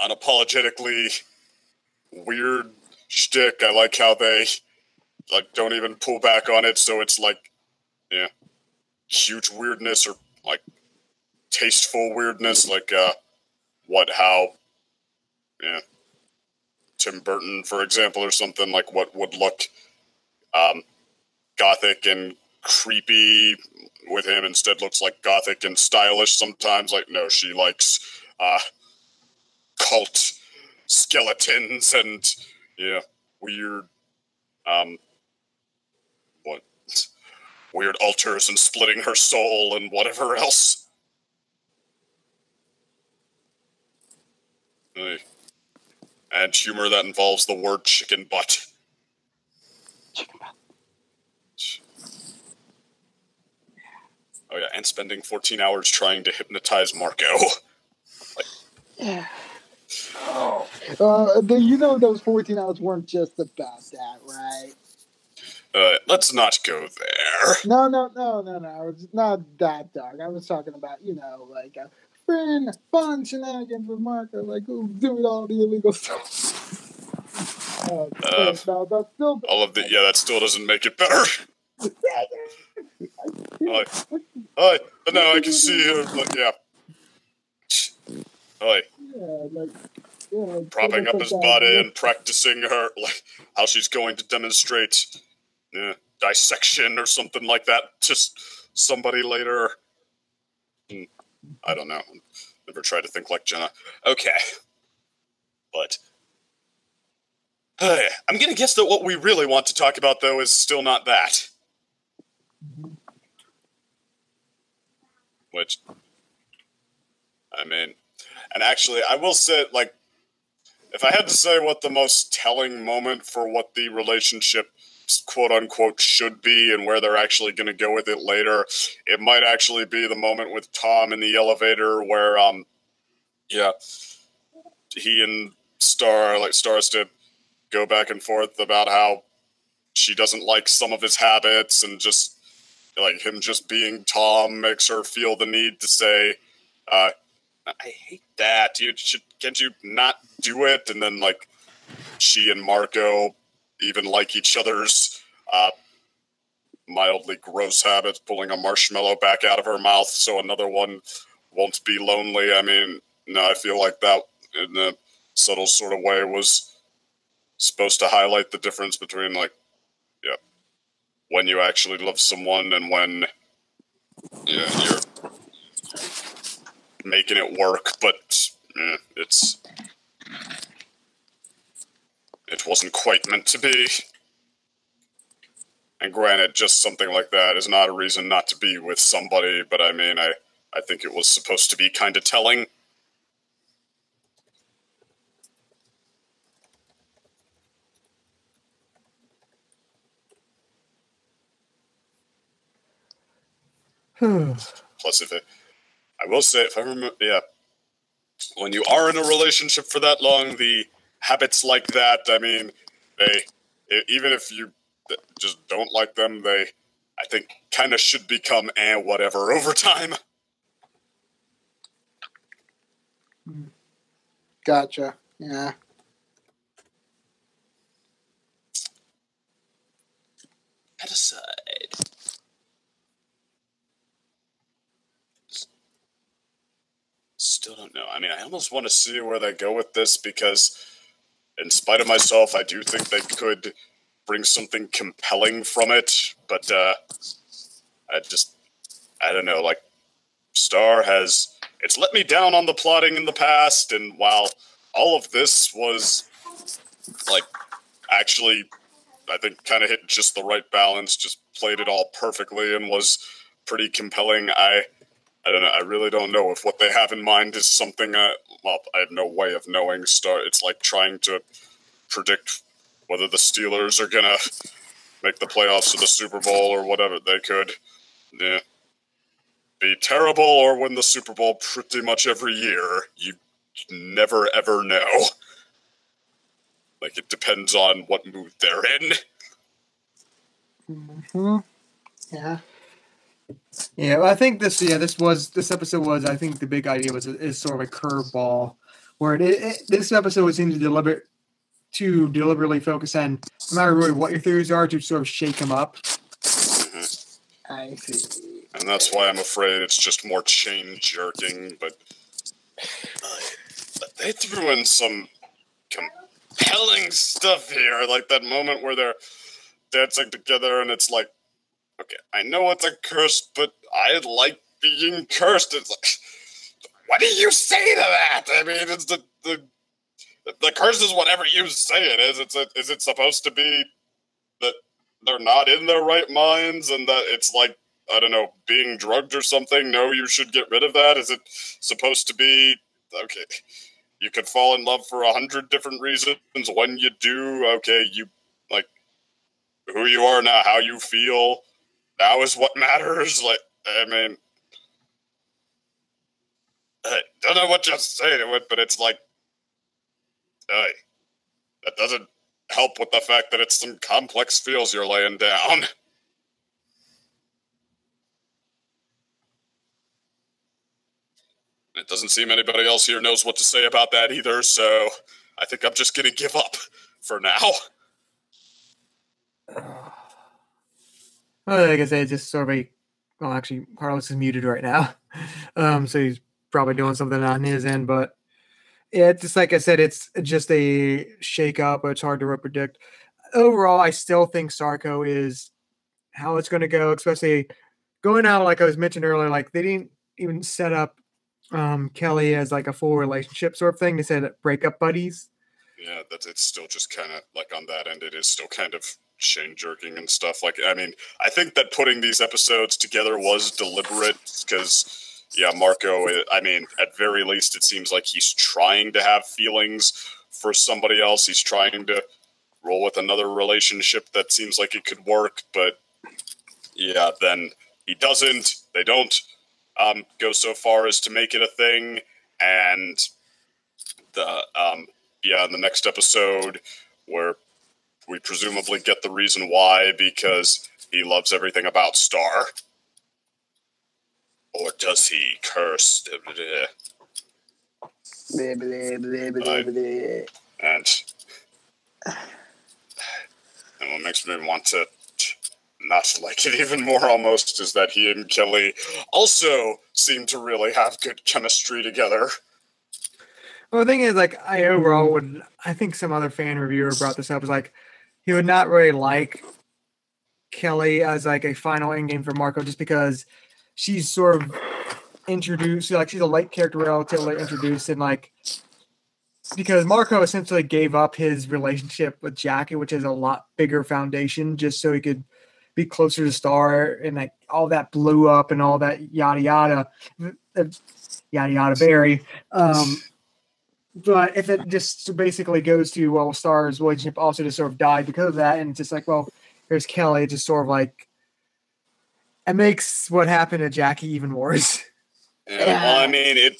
unapologetically weird shtick. I like how they like don't even pull back on it, so it's like, yeah, huge weirdness or like tasteful weirdness, like Tim Burton, for example, or something like what would look gothic and creepy with him instead looks like gothic and stylish sometimes. Like, no, she likes cult skeletons and weird weird altars and splitting her soul and whatever else. And humor that involves the word chicken butt. Oh yeah, and spending 14 hours trying to hypnotize Marco. Yeah. Those 14 hours weren't just about that, right? Let's not go there. No. It's not that dark. I was talking about, like a friend, fun shenanigans with Marco, like who's doing all the illegal stuff. No, that's still. That still doesn't make it better. But no, I can see her, propping up his body and practicing her, like how she's going to demonstrate dissection or something like that to somebody later. I don't know. Never tried to think like Jenna. Okay. But I'm going to guess that what we really want to talk about, though, is still not that. Which, I mean, and actually, I will say, like, if I had to say what the most telling moment for what the relationship, quote-unquote, should be and where they're actually going to go with it later, it might actually be the moment with Tom in the elevator where, he and Star's to go back and forth about how she doesn't like some of his habits, and just, like, him just being Tom makes her feel the need to say, I hate that. Can't you not do it? And then, like, she and Marco even like each other's mildly gross habits, pulling a marshmallow back out of her mouth so another one won't be lonely. I mean, no, I feel like that, in a subtle sort of way, was supposed to highlight the difference between, like, when you actually love someone and when you're making it work, but it wasn't quite meant to be. And granted, just something like that is not a reason not to be with somebody, but I mean, I think it was supposed to be kind of telling. Plus, I will say, if I remember, when you are in a relationship for that long, the habits like that, I mean, even if you just don't like them, I think, kind of should become whatever over time. Gotcha. Yeah. Head aside. Still don't know. I mean, I almost want to see where they go with this because, in spite of myself, I do think they could bring something compelling from it. But I don't know. Like, Star it's let me down on the plotting in the past, and while all of this was, like, actually, I think kind of hit just the right balance, just played it all perfectly and was pretty compelling. I don't know. I really don't know if what they have in mind is something. Well, I have no way of knowing. It's like trying to predict whether the Steelers are gonna make the playoffs or the Super Bowl or whatever. They could be terrible or win the Super Bowl pretty much every year. You never ever know. Like, it depends on what mood they're in. Mm-hmm. Yeah. Yeah, well, I think this episode was, I think the big idea is sort of a curveball, where this episode seems to deliberately focus on no matter really what your theories are, to sort of shake them up. I see. And that's why I'm afraid it's just more chain jerking, but they threw in some compelling stuff here, like that moment where they're dancing together and it's like, okay, I know it's a curse, but I like being cursed. It's like, what do you say to that? I mean, it's the curse is whatever you say it is. Is it supposed to be that they're not in their right minds and that it's like, I don't know, being drugged or something? No, you should get rid of that. Is it supposed to be, okay, you could fall in love for 100 different reasons. When you do, okay, you, like, who you are now, how you feel, now is what matters. Like, I mean, I don't know what to say to it, but it's like, hey, that doesn't help with the fact that it's some complex feels you're laying down. It doesn't seem anybody else here knows what to say about that either, so I think I'm just going to give up for now. Well, like I said, it's just sort of well, actually, Carlos is muted right now, so he's probably doing something on his end. But yeah, it's just like I said, it's just a shake up, but it's hard to predict. Overall, I still think Sarko is how it's going to go, especially going out, like I was mentioned earlier, like they didn't even set up Kelly as like a full relationship sort of thing. They said breakup buddies. Yeah, it's still just kind of like on that end, it is still kind of chain jerking and stuff. Like, I mean, I think that putting these episodes together was deliberate because, yeah, Marco, I mean, at very least, it seems like he's trying to have feelings for somebody else. He's trying to roll with another relationship that seems like it could work, but yeah, then he doesn't. They don't go so far as to make it a thing, and in the next episode, where we presumably get the reason why, because he loves everything about Star. Or does he curse? And what makes me want to not like it even more almost is that he and Kelly also seem to really have good chemistry together. Well, the thing is, like, I think some other fan reviewer brought this up, is like, he would not really like Kelly as like a final endgame for Marco just because she's sort of introduced, like, she's a late character, relatively introduced, and like, because Marco essentially gave up his relationship with Jackie, which is a lot bigger foundation, just so he could be closer to Star, and like all that blew up and all that yada yada berry. But if it just basically goes to, well, Star's relationship also just sort of died because of that, and it's just like, well, here's Kelly, it just sort of like, it makes what happened to Jackie even worse. Yeah, well, I mean, it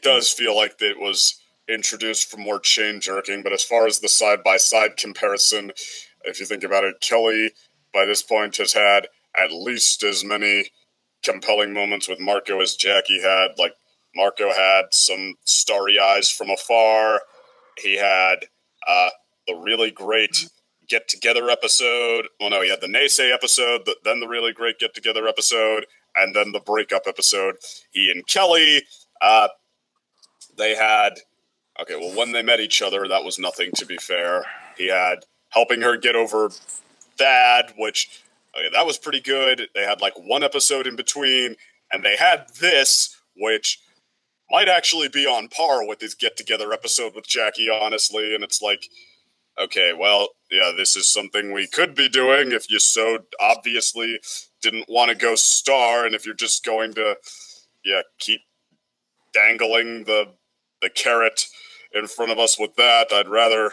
does feel like it was introduced for more chain jerking, but as far as the side-by-side comparison, if you think about it, Kelly, by this point, has had at least as many compelling moments with Marco as Jackie had. Like, Marco had some starry eyes from afar. He had the really great get-together episode. Well, no, he had the naysay episode, then the really great get-together episode, and then the breakup episode. He and Kelly, they had... Okay, well, when they met each other, that was nothing, to be fair. He had helping her get over Thad, which, okay, that was pretty good. They had, like, one episode in between, and they had this, which might actually be on par with his get-together episode with Jackie, honestly, and it's like, okay, well, yeah, this is something we could be doing if you so obviously didn't want to go star, and if you're just going to, yeah, keep dangling the carrot in front of us with that, I'd rather,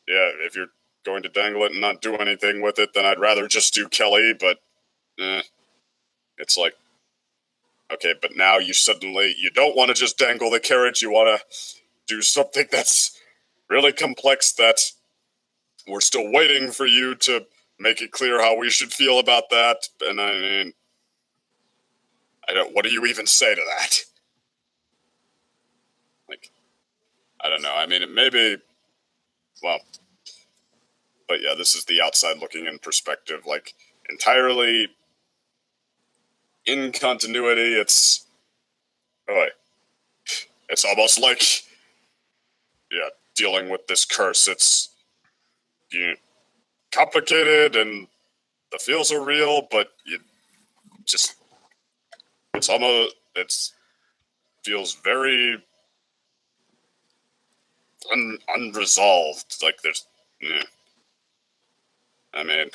yeah, if you're going to dangle it and not do anything with it, then I'd rather just do Kelly, but, it's like, okay, but now you don't want to just dangle the carrot, you want to do something that's really complex that we're still waiting for you to make it clear how we should feel about that, and I mean, what do you even say to that? Like, I don't know, I mean, it may be, well, but yeah, this is the outside looking in perspective, like, entirely in continuity, it's almost like, yeah, dealing with this curse, it's complicated, and the feels are real, but it feels very unresolved, like there's, I mean,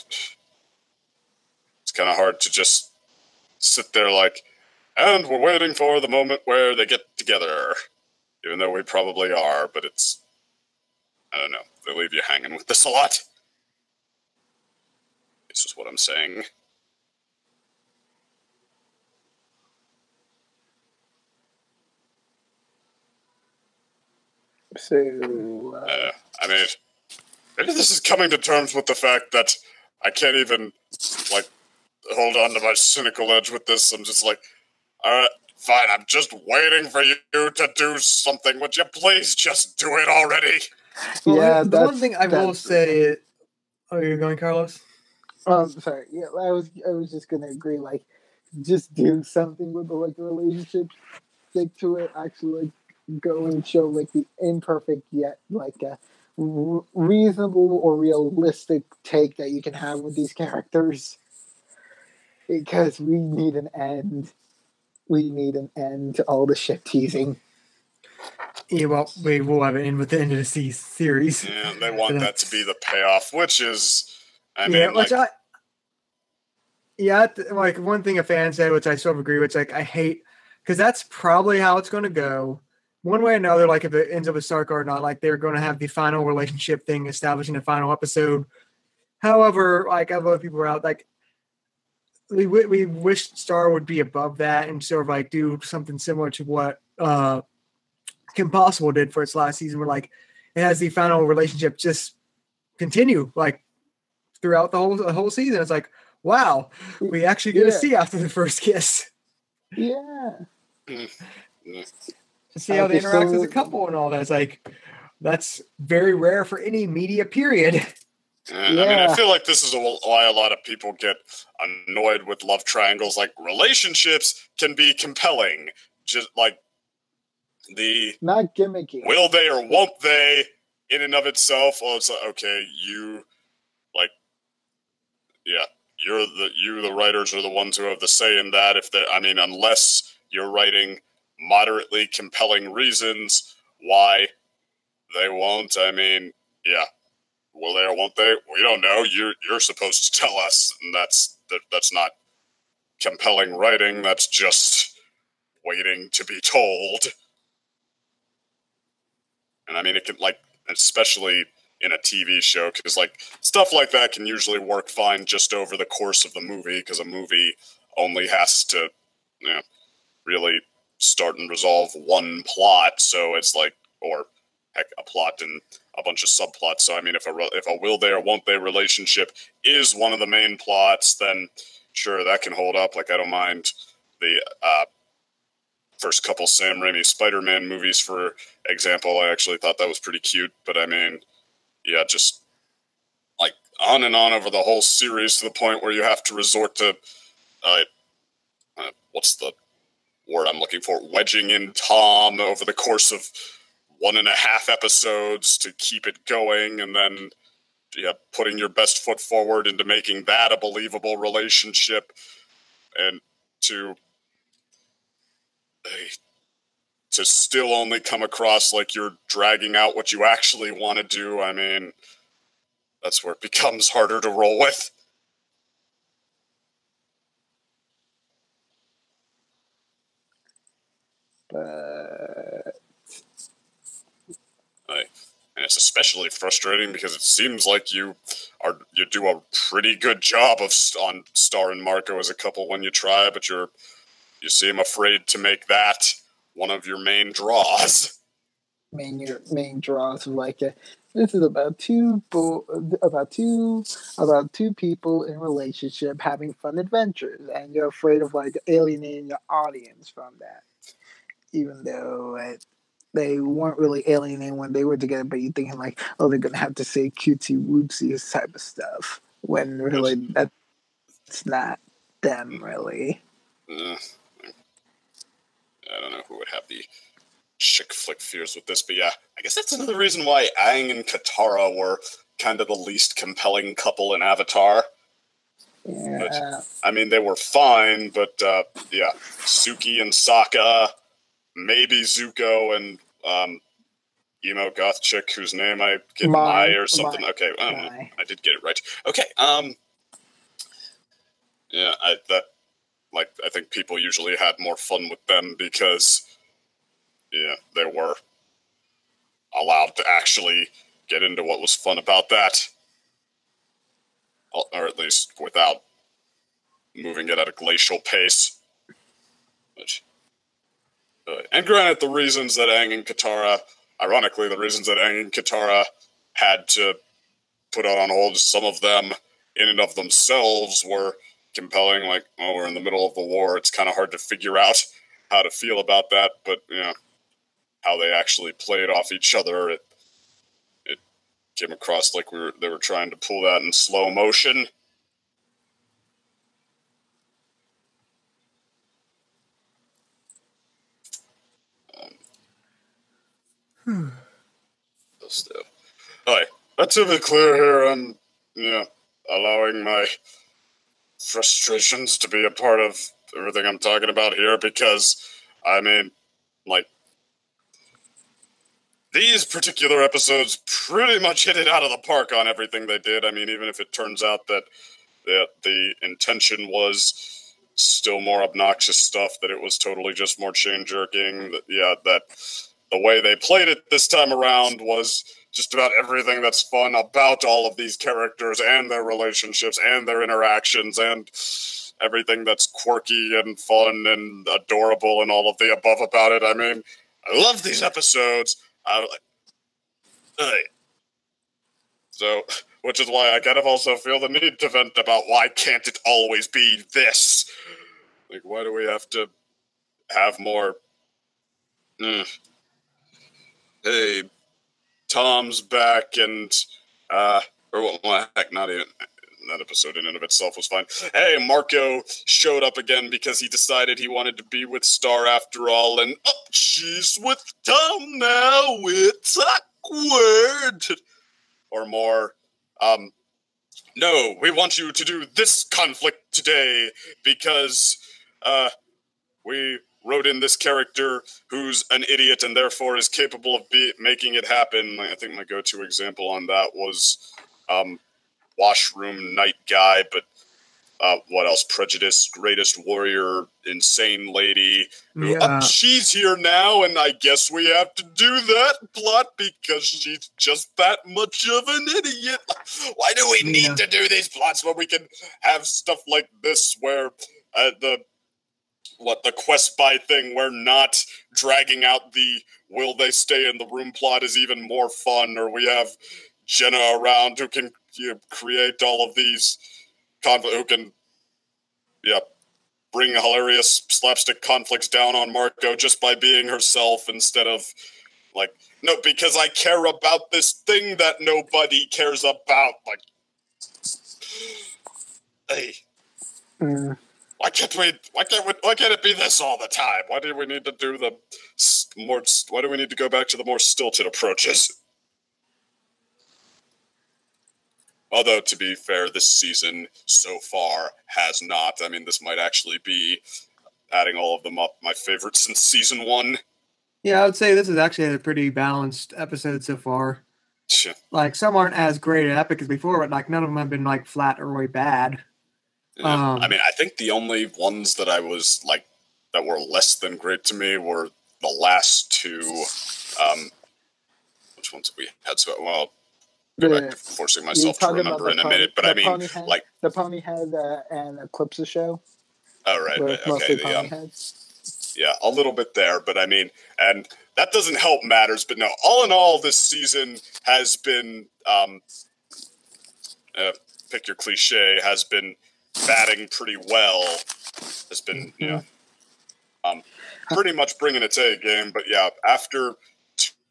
it's kind of hard to just sit there like, and we're waiting for the moment where they get together. Even though we probably are, but it's, I don't know, they leave you hanging with this a lot. It's just what I'm saying. So, I mean, maybe this is coming to terms with the fact that I can't even, like, hold on to my cynical edge with this. I'm just like, alright, fine, I'm just waiting for you to do something. Would you please just do it already? Well, yeah, the one thing I will say... Oh, you're going, Carlos? Sorry. Yeah, I was just gonna agree. Like, just do something with the relationship. Stick to it. Actually, like, go and show like the imperfect yet like a reasonable or realistic take that you can have with these characters. Because we need an end. We need an end to all the shit teasing. Yeah, well, we will have an end with the end of the series. Yeah, they want that to be the payoff, which is, I mean, like one thing a fan said, which I sort of agree with, like I hate, because that's probably how it's going to go, one way or another. Like if it ends up with Stark or not, like they're going to have the final relationship thing establishing the final episode. However, like other people are out, like we wish Star would be above that and sort of like do something similar to what Kim Possible did for its last season, where like it has the final relationship just continue like throughout the whole season. It's like, wow, we actually get to see after the first kiss. Yeah. To see how they interact as a couple and all that. It's like, that's very rare for any media period. I mean, I feel like this is why a lot of people get annoyed with love triangles. Like, relationships can be compelling. Just like not gimmicky. Will they or won't they in and of itself? Well, it's like, okay, you the writers are the ones who have the say in that. Unless you're writing moderately compelling reasons why they won't. I mean, yeah. Will they or won't they? We don't know. You're supposed to tell us, and that's not compelling writing. That's just waiting to be told. And I mean, it can, like, especially in a TV show, because like stuff like that can usually work fine just over the course of the movie, because a movie only has to, really start and resolve one plot. So it's like, or heck, a plot and a bunch of subplots. So I mean, if a will they or won't they relationship is one of the main plots, then sure, that can hold up. Like, I don't mind the first couple Sam Raimi Spider-Man movies, for example. I actually thought that was pretty cute, but I mean, yeah, just like on and on over the whole series to the point where you have to resort to, what's the word I'm looking for? Wedging in Tom over the course of 1.5 episodes to keep it going, and then putting your best foot forward into making that a believable relationship, and to still only come across like you're dragging out what you actually want to do. I mean, that's where it becomes harder to roll with. And it's especially frustrating because it seems like you do a pretty good job on Star and Marco as a couple when you try, but you seem afraid to make that one of your main draws. Main draws of like this is about two people in a relationship having fun adventures, and you're afraid of like alienating your audience from that, even though they weren't really alienating when they were together, but you're thinking like, oh, they're gonna have to say cutesy whoopsies type of stuff, when really that's not them really. I don't know who would have the chick flick fears with this, but yeah, I guess that's another reason why Aang and Katara were kind of the least compelling couple in Avatar. Yeah. But, I mean, they were fine, but yeah, Suki and Sokka, maybe Zuko and emo goth chick whose name I get Mai or something. Okay, I did get it right. Okay, yeah, I think people usually had more fun with them because, yeah, they were allowed to actually get into what was fun about that, or at least without moving it at a glacial pace. Which, and granted, the reasons that Aang and Katara, ironically, the reasons that Aang and Katara had to put on hold, some of them in and of themselves were compelling. Like, oh, we're in the middle of the war. It's kind of hard to figure out how to feel about that, but you know, how they actually played off each other, it came across like they were trying to pull that in slow motion. Still, alright, let's be clear here on, allowing my frustrations to be a part of everything I'm talking about here, because, I mean, like, these particular episodes pretty much hit it out of the park on everything they did. I mean, even if it turns out that the intention was still more obnoxious stuff, that it was totally just more chain jerking, that the way they played it this time around was just about everything that's fun about all of these characters and their relationships and their interactions and everything that's quirky and fun and adorable and all of the above about it. I mean, I love these episodes. So, which is why I kind of also feel the need to vent about why can't it always be this? Like, why do we have to have more? Hey, Tom's back, and or well, heck, not even that episode in and of itself was fine. Hey, Marco showed up again because he decided he wanted to be with Star after all, and she's with Tom now. It's awkward. Or more, no, we want you to do this conflict today because we wrote in this character who's an idiot and therefore is capable of making it happen. I think my go-to example on that was Washroom Night Guy, but what else? Prejudice, Greatest Warrior, Insane Lady. Who, she's here now, and I guess we have to do that plot because she's just that much of an idiot. Why do we need to do these plots when we can have stuff like this where the quest buy thing, where not dragging out the will they stay in the room plot is even more fun, or we have Jenna around who can create all of these conflict, who can bring hilarious slapstick conflicts down on Marco just by being herself instead of, like, no, because I care about this thing that nobody cares about. Like, hey, why can't it be this all the time? Why do we need to do why do we need to go back to the more stilted approaches? Although, to be fair, this season so far has not. I mean, this might actually be, adding all of them up, my favorite since season 1. Yeah, I would say this is actually a pretty balanced episode so far. Sure. Like, some aren't as great and epic as before, but like none of them have been like flat or really bad. Yeah. I mean, I think the only ones that I was like that were less than great to me were the last 2. Which ones have we had? So, well, go back to forcing myself to remember in a minute. But I mean, like the Ponyhead and Eclipse show. Oh right, Where it's mostly Ponyheads. Yeah, a little bit there, but I mean, and that doesn't help matters. But no, all in all, this season has been, pick your cliche, has been batting pretty well. Has been, pretty much bringing its A game. But yeah, after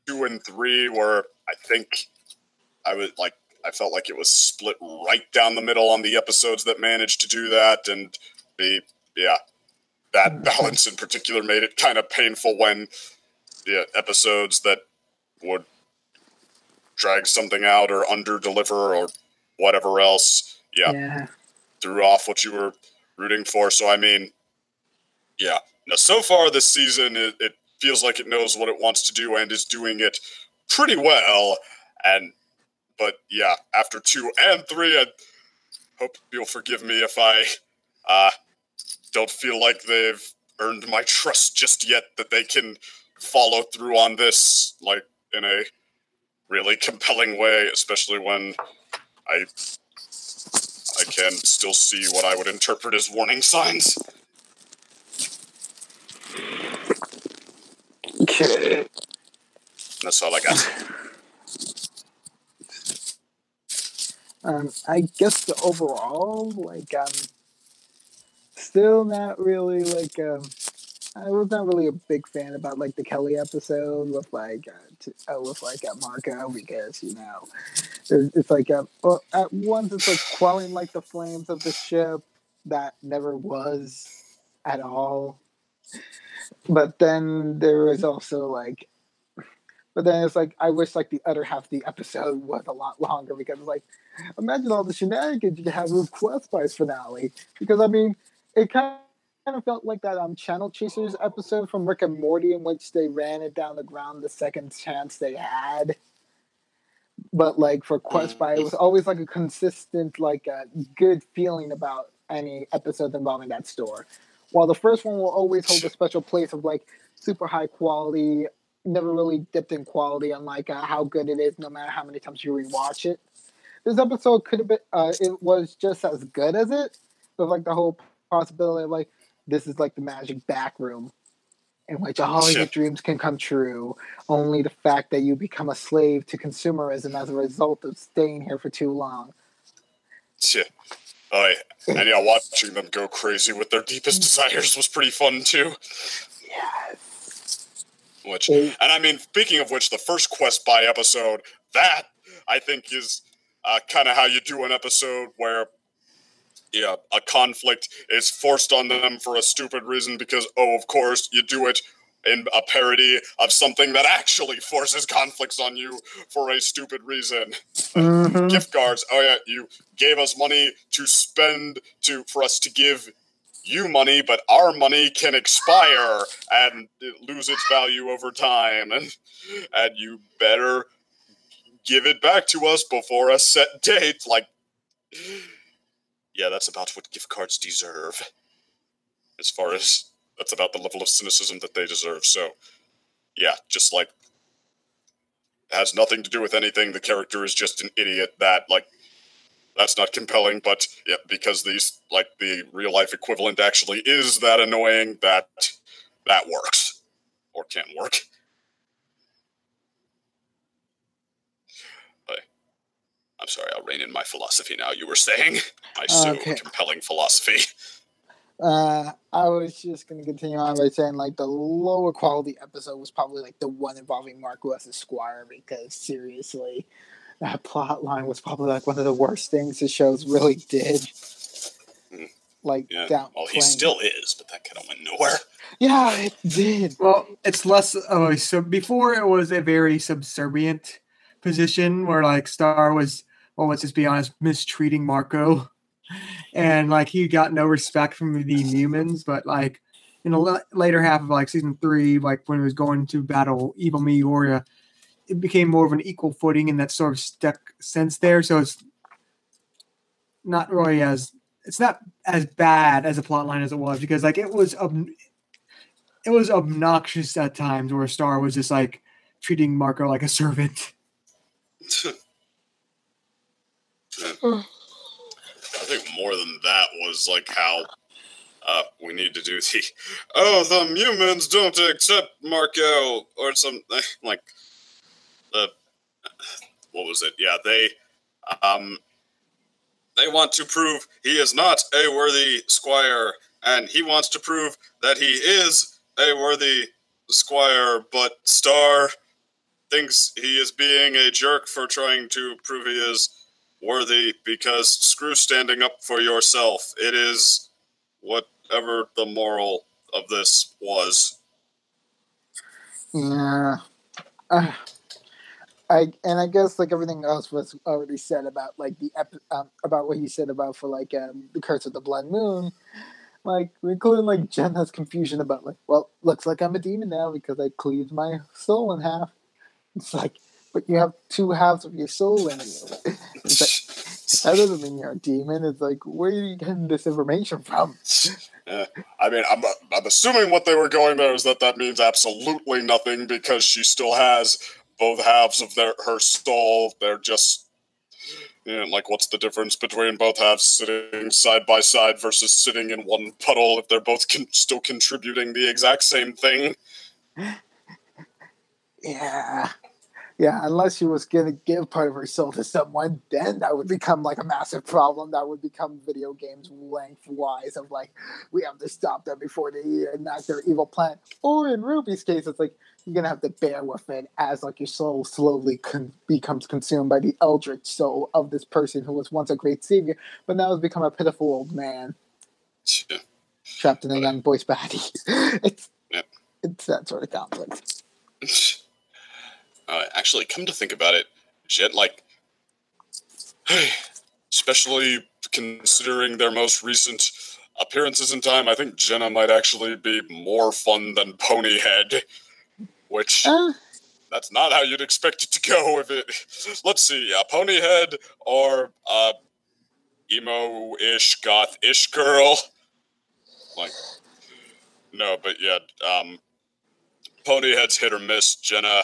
2 and 3, where I think I felt like it was split right down the middle on the episodes that managed to do that, and that balance in particular made it kind of painful when the episodes that would drag something out or under-deliver or whatever else, threw off what you were rooting for. So, I mean, yeah. Now, so far this season, it feels like it knows what it wants to do and is doing it pretty well. But yeah, after 2 and 3, I hope you'll forgive me if I don't feel like they've earned my trust just yet, that they can follow through on this, like, in a really compelling way, especially when I can still see what I would interpret as warning signs. Okay. That's all I got. I guess the overall, like, still not really, like, I was not really a big fan about, like, the Kelly episode with, like, Marco, because, you know, it's like, well, at once it's, like, quelling, like, the flames of the ship that never was at all. But then there was also, like, but then it's like, I wish, like, the other half of the episode was a lot longer, because, like, imagine all the shenanigans you could have with Quest Spy's finale. Because, I mean, it kind of felt like that Channel Chasers episode from Rick and Morty, in which they ran it down the ground the second chance they had. But, like, for Quest Spy, it was always, like, a consistent, like, good feeling about any episode involving that store. While the first one will always hold a special place of, like, super high quality, never really dipped in quality on, like, how good it is no matter how many times you rewatch it. This episode could have been, it was just as good as it, with, like, the whole possibility of, like, this is, like, the magic back room in which all your dreams can come true. Only the fact that you become a slave to consumerism as a result of staying here for too long. Shit. Oh, yeah. And yeah, watching them go crazy with their deepest desires was pretty fun, too. Yes. And I mean, speaking of which, the first Quest Spy episode, that, I think, is kind of how you do an episode where a conflict is forced on them for a stupid reason because, of course, you do it in a parody of something that actually forces conflicts on you for a stupid reason. Gift cards. Oh, yeah, you gave us money to spend for us to give you money, but our money can expire and lose its value over time, and you better give it back to us before a set date. Like, yeah, that's about what gift cards deserve. As far as that's about the level of cynicism that they deserve. So, yeah, just like, it has nothing to do with anything. The character is just an idiot that, like, that's not compelling, but yeah, because these, like, the real life equivalent actually is that annoying, that works. Or can't work. I'm sorry, I'll rein in my philosophy now. You were saying my compelling philosophy. I was just gonna continue on by saying like the lower quality episode was probably like the one involving Marco as a squire, because seriously, that plot line was probably like one of the worst things the shows really did. Like Yeah. Well, he still is, but that kind of went nowhere. Yeah, it did. Well, it's less so before it was a very subservient position where like Star was, well, let's just be honest, mistreating Marco, and like he got no respect from the humans. But like in the later half of like season 3, like when he was going to battle Evil Meoria, it became more of an equal footing in that sort of stuck sense there. So it's not really as, it's not as bad as a plot line as it was, because like it was obnoxious at times where Star was just like treating Marco like a servant. I think more than that was like how we need to do the humans don't accept Marco or something like what was it? Yeah, they want to prove he is not a worthy squire, and he wants to prove that he is a worthy squire, but Star thinks he is being a jerk for trying to prove he is worthy, because screw standing up for yourself. It is whatever the moral of this was. Yeah. I guess like everything else was already said about like the about what he said about for like the Curse of the Blood Moon, like including like Jenna's confusion about like, well, looks like I'm a demon now because I cleaved my soul in half. It's like, but you have 2 halves of your soul in you. It's like, that doesn't mean you're a demon. It's like, where are you getting this information from? I mean, I'm assuming what they were going there is that means absolutely nothing, because she still has both halves of her soul. They're just, like, what's the difference between both halves sitting side by side versus sitting in one puddle if they're both still contributing the exact same thing? Yeah, unless she was going to give part of her soul to someone, then that would become like a massive problem. That would become video games lengthwise of like, we have to stop them before they enact their evil plan. Or in Ruby's case, it's like, you're going to have to bear with it as like your soul slowly becomes consumed by the eldritch soul of this person who was once a great savior, but now has become a pitiful old man. Trapped in a young boy's body. It's that sort of conflict. Actually, come to think about it, Jet, like, especially considering their most recent appearances in time, I think Jenna might actually be more fun than Ponyhead, which that's not how you'd expect it to go. If it, let's see, Ponyhead or emo-ish, goth-ish girl, like, no, but yeah, Ponyhead's hit or miss. Jenna,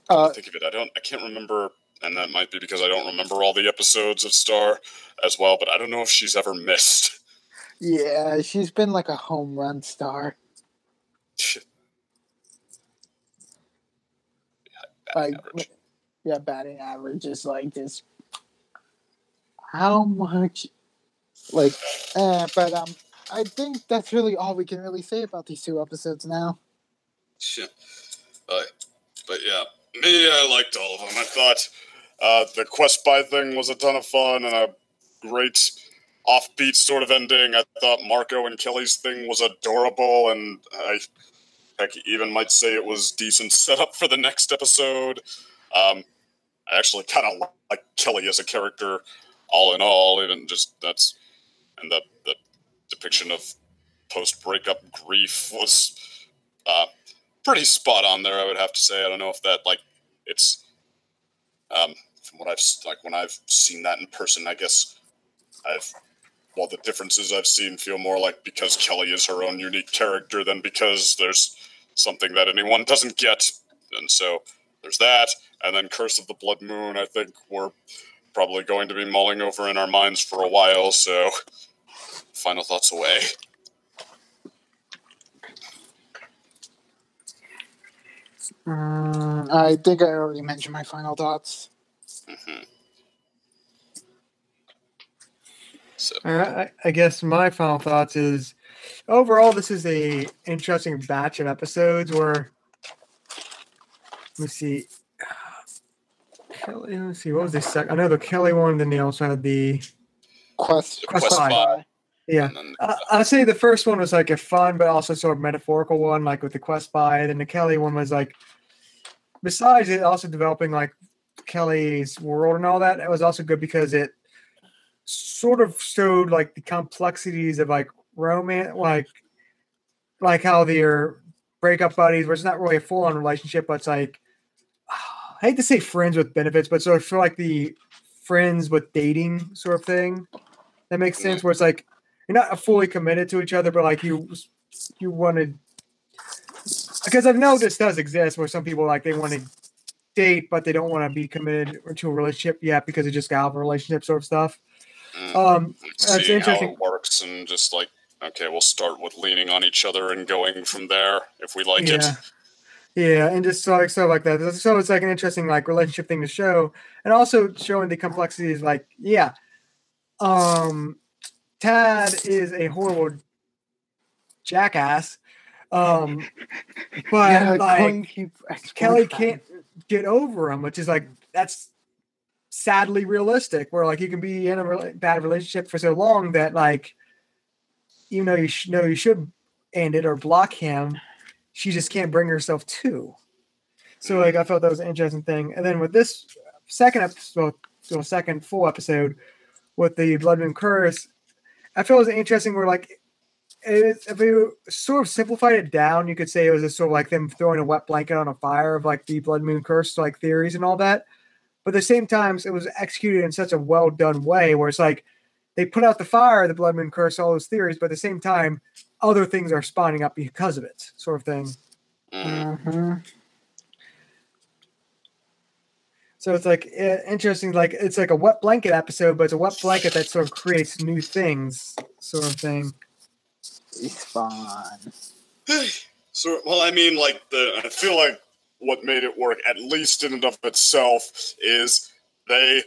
come to think of it, I can't remember, and that might be because I don't remember all the episodes of Star as well, but I don't know if she's ever missed. Yeah, she's been like a home run star. Batting average is like just how much, like, but I think that's really all we can really say about these 2 episodes now. But yeah, me, I liked all of them. I thought the quest buy thing was a ton of fun and a great offbeat sort of ending. I thought Marco and Kelly's thing was adorable, and I even might say it was decent setup for the next episode. I actually kind of like Kelly as a character, all in all. Even just and the depiction of post-breakup grief was pretty spot on there, I would have to say. I don't know if that, like, it's from what I've, like, when I've seen that in person, I guess the differences I've seen feel more like because Kelly is her own unique character than because there's something that anyone doesn't get. And so there's that. And then Curse of the Blood Moon, I think we're probably going to be mulling over in our minds for a while, so final thoughts away. I think I already mentioned my final thoughts. Mm-hmm. So, I guess my final thoughts is overall this is a interesting batch of episodes where let me see. Kelly, let's see, what was the second? I know the Kelly one, then they also had the Quest Spy. Spy. Yeah. and then I'd say the first one was like a fun but also sort of metaphorical one, like with the Quest Spy. Then the Kelly one was like, besides it also developing like Kelly's world and all that, it was also good because it sort of showed like the complexities of like romance, like how they're breakup buddies, where it's not really a full on relationship, but it's like I hate to say friends with benefits, but sort of feel like the friends with dating sort of thing. That makes sense. Where it's like you're not fully committed to each other, but like you wanted, because I know this does exist where some people like they want to date, but they don't want to be committed to a relationship yet because they just got out of a relationship sort of stuff. That's seeing how interesting. it works and just like, okay, we'll start with leaning on each other and going from there if we like it. Yeah, and just so like that. So it's like an interesting like relationship thing to show, and also showing the complexities. Like, yeah, Tad is a horrible jackass, but like Kelly can't get over him, which is like that's sadly realistic. Where like you can be in a bad relationship for so long that like you know you should end it or block him. She just can't bring herself to. So like I felt that was an interesting thing. And then with this second episode, so second full episode with the Blood Moon Curse, I felt it was interesting where like if you sort of simplified it down, you could say it was just sort of like them throwing a wet blanket on a fire of like the Blood Moon Curse like theories and all that. But at the same time, it was executed in such a well done way where it's like they put out the fire, the Blood Moon Curse, all those theories, but at the same time, other things are spawning up because of it, sort of thing. Mm-hmm. So it's like interesting, like it's like a wet blanket episode, but it's a wet blanket that sort of creates new things, sort of thing. It's fun. So, well, I mean, like I feel like what made it work, at least in and of itself, is they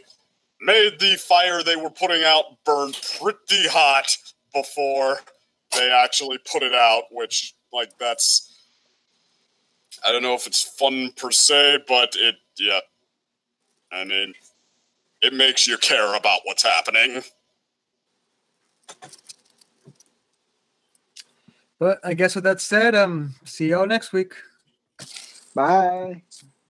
made the fire they were putting out burn pretty hot before they actually put it out, which, like, that's, I don't know if it's fun per se, but yeah. I mean, it makes you care about what's happening. But I guess with that said, see y'all next week. Bye.